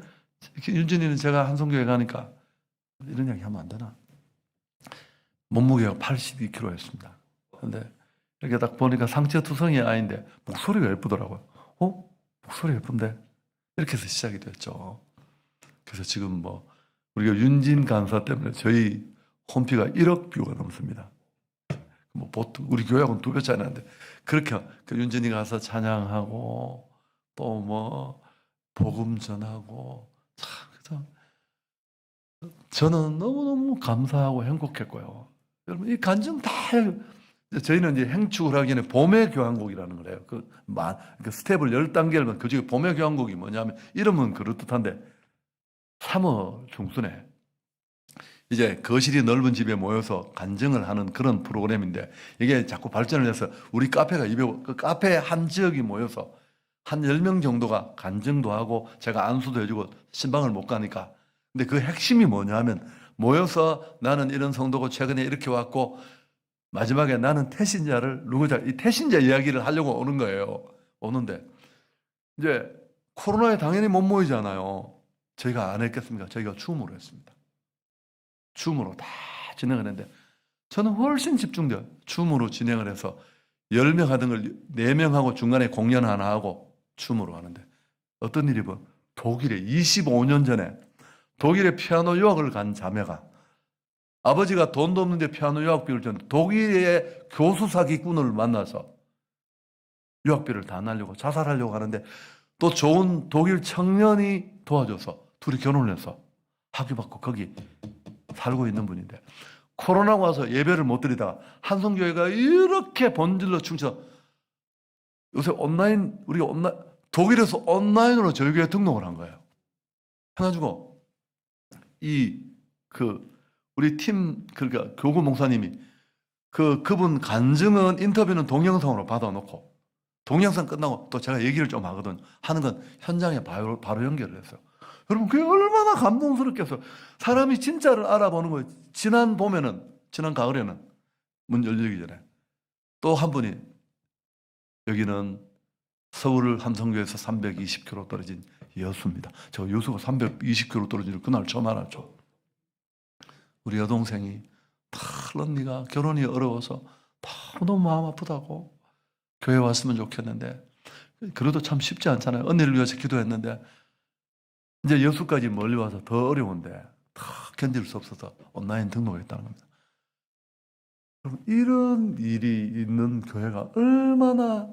윤진이는 제가 한성교회 가니까 이런 이야기 하면 안 되나? 몸무게가 82kg였습니다. 근데 이렇게 딱 보니까 상체투성이 아이인데 목소리가 예쁘더라고요. 목소리 예쁜데? 이렇게 해서 시작이 됐죠. 그래서 지금 뭐 우리가 윤진 간사 때문에 저희 홈피가 1억 뷰가 넘습니다. 뭐 보통 우리 교회하고는 2배 차이 나는데 그렇게 그 윤진이가 가서 찬양하고 또 뭐 복음 전하고 참 저는 너무너무 감사하고 행복했고요. 여러분 이 간증 다 저희는 이제 행축을 하기 전에 봄의 교향곡이라는 거래요. 그 스텝을 10단계를 그 중에 봄의 교향곡이 뭐냐면 이름은 그럴듯한데 3월 중순에 이제 거실이 넓은 집에 모여서 간증을 하는 그런 프로그램인데 이게 자꾸 발전을 해서 우리 카페가 그 카페 한 지역이 모여서 한 10명 정도가 간증도 하고 제가 안수도 해주고 신방을 못 가니까 근데 그 핵심이 뭐냐 하면 모여서 나는 이런 성도고 최근에 이렇게 왔고 마지막에 나는 태신자를 이 태신자 이야기를 하려고 오는 거예요. 오는데 이제 코로나에 당연히 못 모이잖아요. 저희가 안 했겠습니까? 저희가 줌으로 했습니다. 줌으로 다 진행을 했는데 저는 훨씬 집중돼요. 줌으로 진행을 해서 10명 하던 걸 4명하고 중간에 공연 하나 하고 줌으로 하는데 어떤 일이 독일에 25년 전에 독일에 피아노 유학을 간 자매가 아버지가 돈도 없는데 피아노 유학비를 줬는데 독일의 교수 사기꾼을 만나서 유학비를 다 날리고 자살하려고 하는데 또 좋은 독일 청년이 도와줘서 둘이 결혼을 해서 학위받고 거기 살고 있는 분인데 코로나가 와서 예배를 못 드리다가 한성교회가 이렇게 본질로 충쳐 요새 독일에서 온라인으로 저희 교회 등록을 한 거예요. 해가지고 우리 팀 그러니까 교구 목사님이 그분 간증은 인터뷰는 동영상으로 받아놓고 동영상 끝나고 또 제가 얘기를 좀 하거든. 하는 건 현장에 바로 연결을 했어요. 여러분 그게 얼마나 감동스럽겠어요. 사람이 진짜를 알아보는 거예요. 지난 가을에는 문 열리기 전에 또 한 분이 여기는 서울 함성교에서 320km 떨어진 여수입니다. 저 여수가 320km 떨어지는 그날 처음 알았죠. 우리 여동생이 언니가 결혼이 어려워서 너무 마음 아프다고 교회 왔으면 좋겠는데 그래도 참 쉽지 않잖아요. 언니를 위해서 기도했는데 이제 여수까지 멀리 와서 더 어려운데 견딜 수 없어서 온라인 등록했다는 겁니다. 이런 일이 있는 교회가 얼마나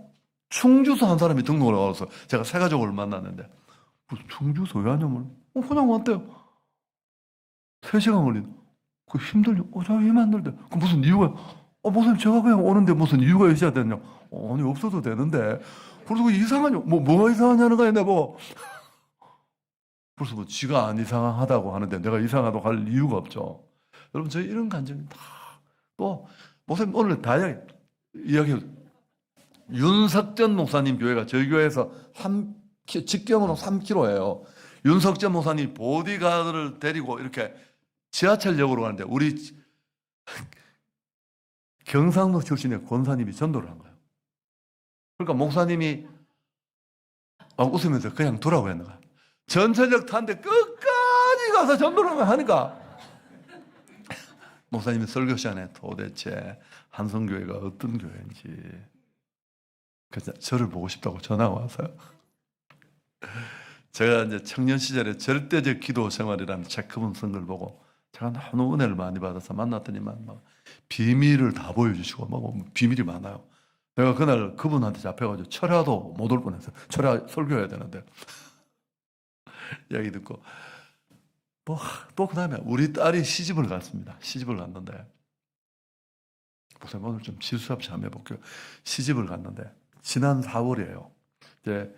충주서 한 사람이 등록을 와서 제가 세 가족을 만났는데 무슨 충주서 왜 하냐면 그냥 왔대요. 3시간 걸린. 그 힘들죠. 저 힘 안 들대. 그 무슨 이유가? 목사님 제가 그냥 오는데 무슨 이유가 있어야 되냐? 아니 없어도 되는데. 그래서 이상하냐? 뭐가 이상하냐는 거야 내가 그래서 지가 안 이상하다고 하는데 내가 이상하다고 할 이유가 없죠. 여러분 저희 이런 간증이 또 목사님 오늘 다 이야기 윤석전 목사님 교회가 저희 교회에서 직경으로 3km예요. 윤석전 목사님 보디가드를 데리고 이렇게 지하철역으로 가는데 우리 경상도 출신의 권사님이 전도를 한 거예요. 그러니까 목사님이 웃으면서 그냥 두라고 했는 거야. 전철역 타는데 끝까지 가서 전도를 하니까 목사님이 설교 시간에 도대체 한성교회가 어떤 교회인지 그래서 저를 보고 싶다고 전화가 와서요. 제가 이제 청년 시절에 절대적 기도 생활이라는 책 그분 쓴 걸 보고 제가 너무 은혜를 많이 받아서 만났더니만 비밀을 다 보여주시고 비밀이 많아요. 내가 그날 그분한테 잡혀가지고 철야도 못 올 뻔했어요. 철야 설교해야 되는데 이야기 듣고 또 그 다음에 우리 딸이 시집을 갔습니다. 시집을 갔는데 목사님 오늘 좀 실수 없이 한번 해볼게요. 시집을 갔는데 지난 4월이에요. 이제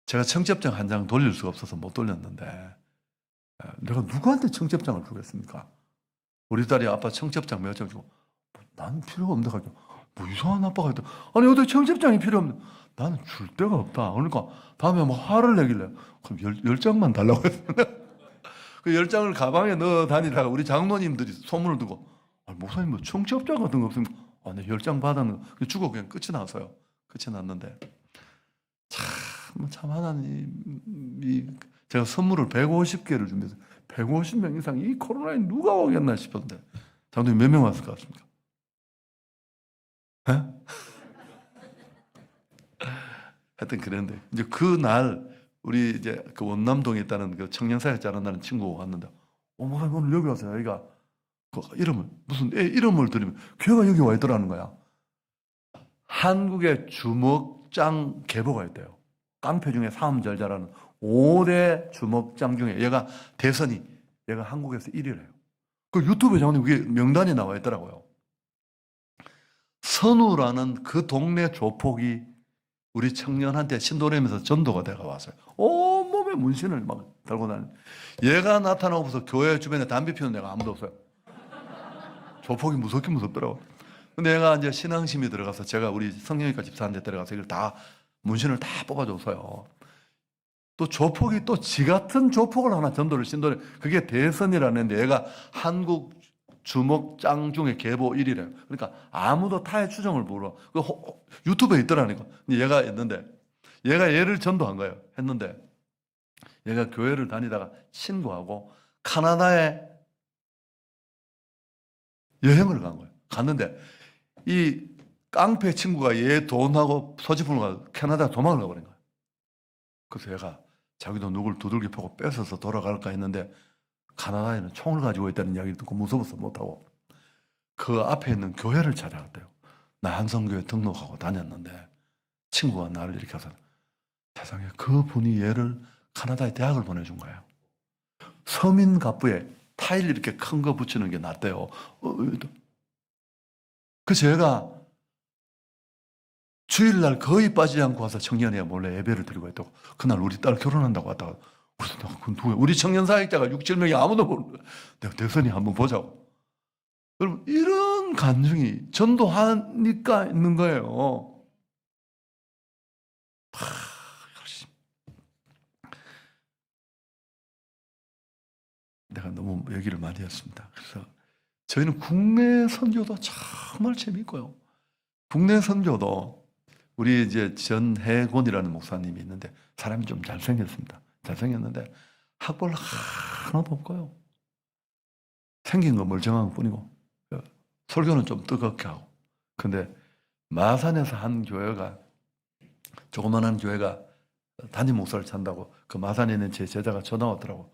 제가 청첩장 한 장 돌릴 수가 없어서 못 돌렸는데 내가 누구한테 청첩장을 주겠습니까? 우리 딸이 아빠 청첩장 몇 장 주고 나는 필요가 없는데 가지고 뭐 이상한 아빠가 있다. 아니 어떻게 청첩장이 필요 없는데 나는 줄 데가 없다. 그러니까 다음에 뭐 화를 내길래 그럼 열 장만 달라고 했습니다. 그 10장을 가방에 넣어 다니다가 우리 장로님들이 소문을 듣고 목사님 뭐 청첩장 같은 거 없습니까? 네, 10장 받았는데 주고 그냥 끝이 났어요. 끝이 났는데 참 하나님이 제가 선물을 150개를 준비해서 150명 이상 이 코로나에 누가 오겠나 싶었는데 장로님 몇 명 왔을 것 같습니까? 하여튼 그랬는데 이제 그날 우리 이제 그 원남동에 있다는 그 청년사역 잘한다는 친구가 왔는데 목사님 오늘 여기 와서 여기가 그 이름을 무슨 애 이름을 들으면 교회가 여기 와 있더라는 거야. 한국의 주먹장 계보가 있대요. 깡패 중에 사람 잘 잘하는 5대 주먹장 중에 얘가 대선이 얘가 한국에서 1위래요. 그 유튜브에 장님 그게 명단이 나와 있더라고요. 선우라는 그 동네 조폭이 우리 청년한테 신도림에서 전도가 돼가 왔어요. 온몸에 문신을 막 달고 다니는. 얘가 나타나고서 교회 주변에 담배 피우는 애가 아무도 없어요. 조폭이 무섭긴 무섭더라고. 근데 얘가 이제 신앙심이 들어가서 제가 우리 성령외과 집사한테 데려가서 이걸 다 문신을 다 뽑아줬어요. 또 조폭이 또 지 같은 조폭을 하나 전도를 신도를 그게 대선이라는 데 얘가 한국 주먹장 중에 계보 1위래요. 그러니까 아무도 타의 추정을 모르고 유튜브에 있더라니까. 얘가 있는데 얘가 얘를 전도한 거예요. 했는데 얘가 교회를 다니다가 친구하고 카나다에 여행을 간 거예요. 갔는데 이 깡패 친구가 얘 돈하고 소지품을 가지고 캐나다 도망을 가버린 거예요. 그래서 얘가 자기도 누굴 두들겨 패고 뺏어서 돌아갈까 했는데 카나다에는 총을 가지고 있다는 이야기를 듣고 무서워서 못하고 그 앞에 있는 교회를 찾아갔대요. 나 한성교회 등록하고 다녔는데 친구가 나를 이렇게 해서 세상에 그 분이 얘를 카나다에 대학을 보내준 거예요. 서민갑부에 타일 이렇게 큰 거 붙이는 게 낫대요. 그래서 얘가 주일날 거의 빠지지 않고 와서 청년회에 몰래 예배를 드리고 있다고. 그날 우리 딸 결혼한다고 왔다가 그래서 내가 그건 누구야? 우리 청년 사역자가 6, 7명이 아무도 모르고 내가 대선이 한번 보자고. 여러분 이런 간증이 전도하니까 있는 거예요. 내가 너무 얘기를 많이 했습니다. 그래서 저희는 국내 선교도 정말 재미있고요. 국내 선교도 우리 이제 전해곤이라는 목사님이 있는데 사람이 좀 잘생겼습니다. 잘생겼는데 학벌 하나도 없고요. 생긴 거 멀쩡한 것 뿐이고 설교는 좀 뜨겁게 하고. 근데 마산에서 한 교회가 조그만한 교회가 담임 목사를 찬다고 그 마산에 있는 제 제자가 전화 왔더라고.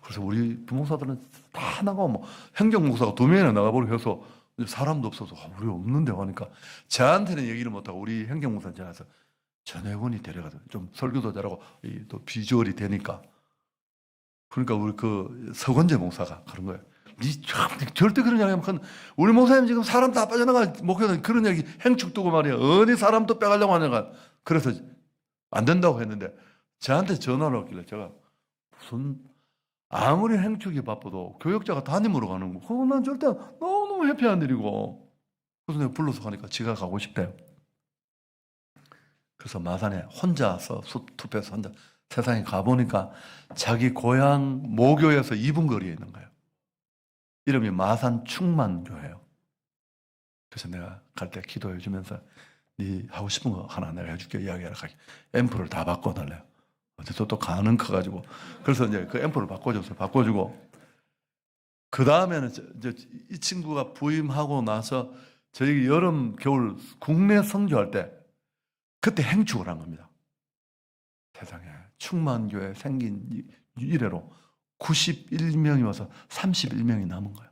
그래서 우리 부목사들은 다 나가고 뭐 행정 목사가 2명이나 나가버리고 해서 사람도 없어서 우리 없는데 하니까 저한테는 얘기를 못하고 우리 행정 목사한테 전화해서 전혜원이 데려가서 좀 설교도 잘하고 또 비주얼이 되니까. 그러니까 우리 그 서건재 목사가 그런 거예요. 절대 그런 이야기 하면 우리 목사님 지금 사람 다 빠져나가 목회는 그런 얘기 행축 두고 말이야. 어디 사람도 빼가려고 하냐가. 그래서 안 된다고 했는데 저한테 전화를 왔길래 제가 무슨 아무리 행축이 바빠도 교역자가 담임으로 가는 거 그건 난 절대 너무너무 해피한 일이고. 그래서 내가 불러서 가니까 지가 가고 싶대요. 그래서 마산에 혼자서 투표해서 혼자 세상에 가보니까 자기 고향 모교에서 2분 거리에 있는 거예요. 이름이 마산 충만교회예요. 그래서 내가 갈 때 기도해 주면서 네 하고 싶은 거 하나 내가 해줄게 이야기하라 하기 앰프를 다 바꿔달래요. 어디서 또 가능 커가지고 그래서 이제 그 앰프를 바꿔주고 그 다음에는 이제 이 친구가 부임하고 나서 저희 여름 겨울 국내 선교할 때 그때 행축을 한 겁니다. 세상에 충만교회 생긴 이래로 91명이 와서 31명이 남은 거예요.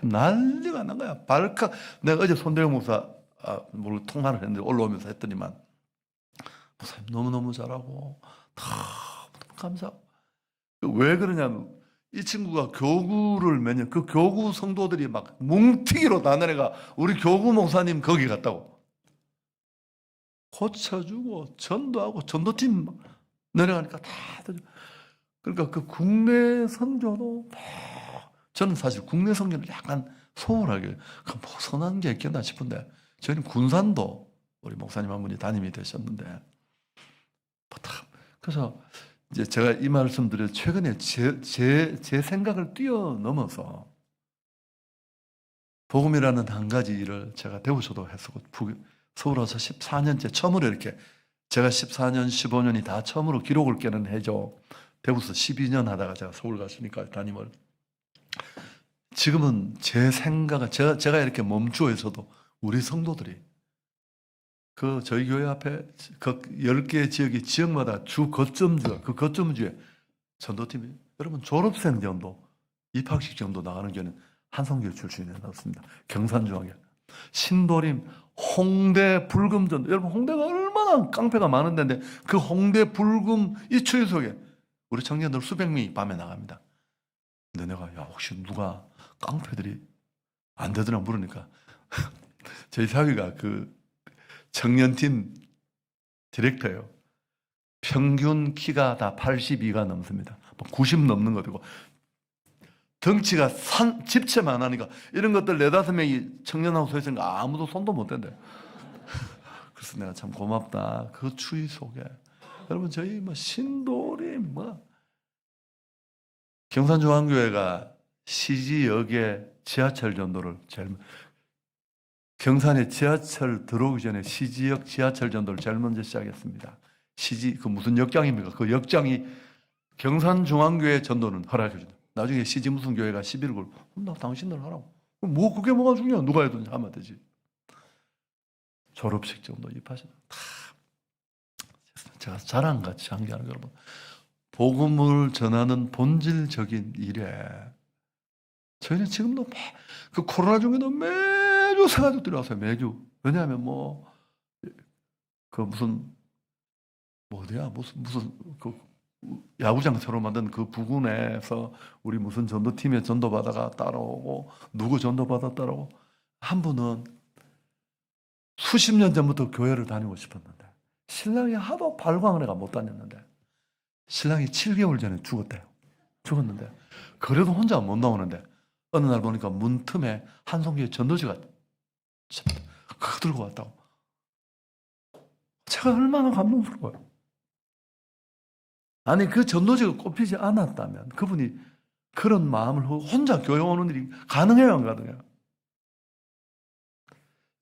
난리가 난 거야. 발칵. 내가 어제 손대영 목사 뭘 통화를 했는데 올라오면서 했더니만 목사님 너무너무 잘하고 너무 감사하고. 왜 그러냐면 이 친구가 교구를 매년 그 교구 성도들이 막 뭉티기로 나눠내가 우리 교구 목사님 거기 갔다고 고쳐주고 전도하고 전도팀 내려가니까 다들 그러니까 그 국내 선교도 저는 사실 국내 선교를 약간 소홀하게 벗어난 게 있겠나 싶은데 저희는 군산도 우리 목사님 한 분이 담임이 되셨는데 그래서 이제 제가 이 말씀드려 최근에 제 생각을 뛰어넘어서 복음이라는 한 가지 일을 제가 대구초도 했었고 서울 와서 14년째 처음으로 이렇게 제가 14년, 15년이 다 처음으로 기록을 깨는 해죠. 대구서 12년 하다가 제가 서울 갔으니까 담임을. 지금은 제 생각은 제가 이렇게 멈추어 있어도 우리 성도들이 그 저희 교회 앞에 그 10개 지역이 지역마다 주 거점주가 그 거점주에 전도팀이 여러분 졸업생 정도 입학식 정도 나가는 교회는 한성교회 출신이 나왔습니다. 경산중앙교 신도림 홍대 불금전도 여러분 홍대가 얼마나 깡패가 많은 데인데 그 홍대 불금 이 추위 속에 우리 청년들 수백 명이 밤에 나갑니다. 근데 내가 야 혹시 누가 깡패들이 안 되더나 물으니까 저희 사위가 그 청년팀 디렉터예요. 평균 키가 다 82가 넘습니다. 90 넘는 것이고 덩치가 집채만 하니까 이런 것들 4-5명이 청년하고 서 있으니까 아무도 손도 못 댄대. 그래서 내가 참 고맙다. 그 추위 속에 여러분 저희 뭐 신도림 뭐 경산중앙교회가 시지역에 지하철 전도를 경산에 지하철 들어오기 전에 시지역 지하철 전도를 제일 먼저 시작했습니다. 그 무슨 역장입니까? 그 역장이 경산중앙교회 전도는 허락해준다. 나중에 시지 무슨 교회가 시비를 걸고 나 당신들 하라고. 뭐 그게 뭐가 중요해? 누가 해든지 하면 되지. 졸업식 정도 입하시다. 다 제가 자랑같이 한 게 아니라 여러분 복음을 전하는 본질적인 일에 저희는 지금도 그 코로나 중에도 매주 새가족들이 왔어요. 매주. 왜냐하면 그 무슨 어디야 무슨 그 야구장 새로 만든 그 부근에서 우리 무슨 전도팀에 전도받아가 따라오고 누구 전도받아 따라오고 한 분은 수십 년 전부터 교회를 다니고 싶었는데 신랑이 하도 발광을 해가 못 다녔는데 신랑이 7개월 전에 죽었는데 그래도 혼자 못 나오는데 어느 날 보니까 문 틈에 한성교회 전도지가 그거 들고 왔다고. 제가 얼마나 감동스러워요. 아니 그 전도지가 꼽히지 않았다면 그분이 그런 마음을 혼자 교회 오는 일이 가능해요 안 가능해요?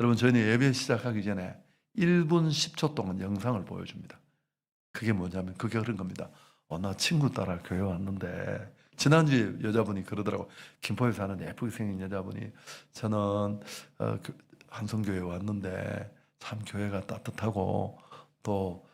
여러분 저희는 예배 시작하기 전에 1분 10초 동안 영상을 보여줍니다. 그게 뭐냐면 그게 그런 겁니다. 나 친구 따라 교회 왔는데 지난주에 여자분이 그러더라고. 김포에 사는 예쁘게 생긴 여자분이 저는 한성교회에 왔는데 참 교회가 따뜻하고 또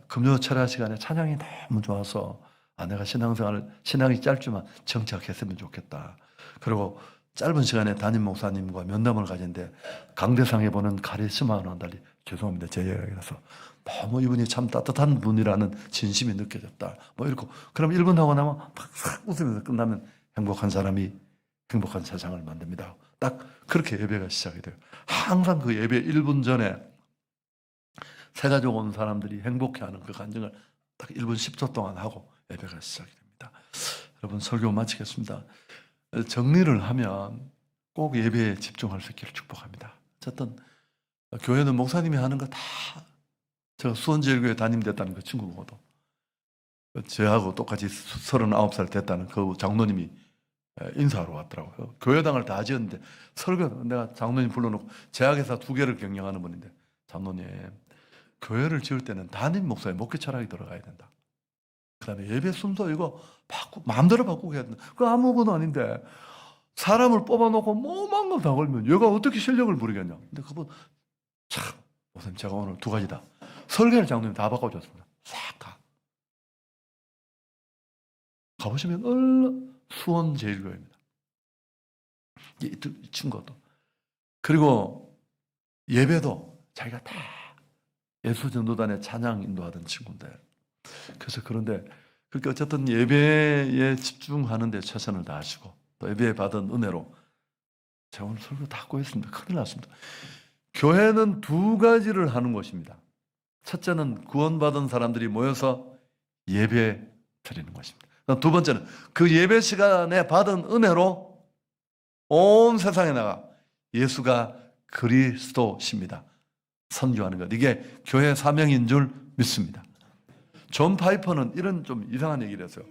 금요 철야 시간에 찬양이 너무 좋아서 내가 신앙이 짧지만 정착했으면 좋겠다. 그리고 짧은 시간에 담임 목사님과 면담을 가졌는데 강대상에 보는 카리스마와는 달리 죄송합니다. 제 이야기라서 너무 이분이 참 따뜻한 분이라는 진심이 느껴졌다. 뭐 이렇고 그럼 1분 하고 나면 팍 웃으면서 끝나면 행복한 사람이 행복한 세상을 만듭니다. 딱 그렇게 예배가 시작이 돼요. 항상 그 예배 1분 전에 새가족 온 사람들이 행복해하는 그 간증을 딱 1분 10초 동안 하고 예배가 시작이 됩니다. 여러분 설교 마치겠습니다. 정리를 하면 꼭 예배에 집중할 수 있기를 축복합니다. 어쨌든 교회는 목사님이 하는 거 다 제가 수원제일교회 담임됐다는 그 친구 보고도 저하고 똑같이 39살 됐다는 그 장로님이 인사하러 왔더라고요. 교회당을 다 지었는데 설교 내가 장로님 불러놓고 제약회사 2개를 경영하는 분인데 장로님 교회를 지을 때는 담임 목사의 목회 철학이 들어가야 된다. 그 다음에 예배 순서 이거 마음대로 바꾸고 해야 된다. 그거 아무것도 아닌데 사람을 뽑아놓고 뭐만 거 다 걸면 얘가 어떻게 실력을 부리겠냐. 근데 그분 참 목사님 제가 오늘 2가지다. 설계를 장로님 다 바꿔줬습니다. 싹 다. 가보시면 수원제일교회입니다. 이 친구도. 그리고 예배도 자기가 다 예수전도단의 찬양 인도하던 친구인데 그래서 그런데 그러니까 어쨌든 예배에 집중하는 데 최선을 다하시고 또 예배에 받은 은혜로 제가 오늘 설교 다 꼬였습니다. 큰일 났습니다. 교회는 두 가지를 하는 것입니다. 첫째는 구원받은 사람들이 모여서 예배 드리는 것입니다. 두 번째는 그 예배 시간에 받은 은혜로 온 세상에 나가 예수가 그리스도십니다. 선교하는 것. 이게 교회 사명인 줄 믿습니다. 존 파이퍼는 이런 좀 이상한 얘기를 했어요.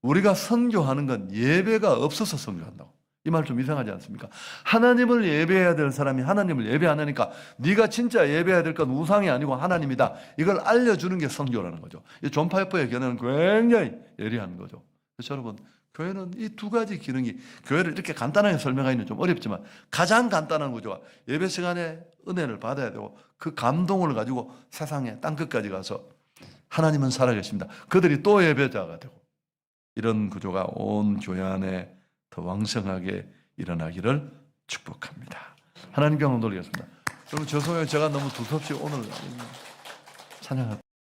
우리가 선교하는 건 예배가 없어서 선교한다고. 이 말 좀 이상하지 않습니까? 하나님을 예배해야 될 사람이 하나님을 예배 안 하니까 네가 진짜 예배해야 될 건 우상이 아니고 하나님이다. 이걸 알려주는 게 선교라는 거죠. 이 존 파이퍼의 견해는 굉장히 예리한 거죠. 그래서 여러분, 교회는 이 두 가지 기능이, 교회를 이렇게 간단하게 설명하기는 좀 어렵지만 가장 간단한 구조가 예배 시간에 은혜를 받아야 되고 그 감동을 가지고 세상의 땅끝까지 가서 하나님은 살아계십니다. 그들이 또 예배자가 되고 이런 구조가 온 교회 안에 더 왕성하게 일어나기를 축복합니다. 하나님께 영광 돌리겠습니다. 여러분 죄송해요. 제가 너무 두텁이 오늘 찬양합니다.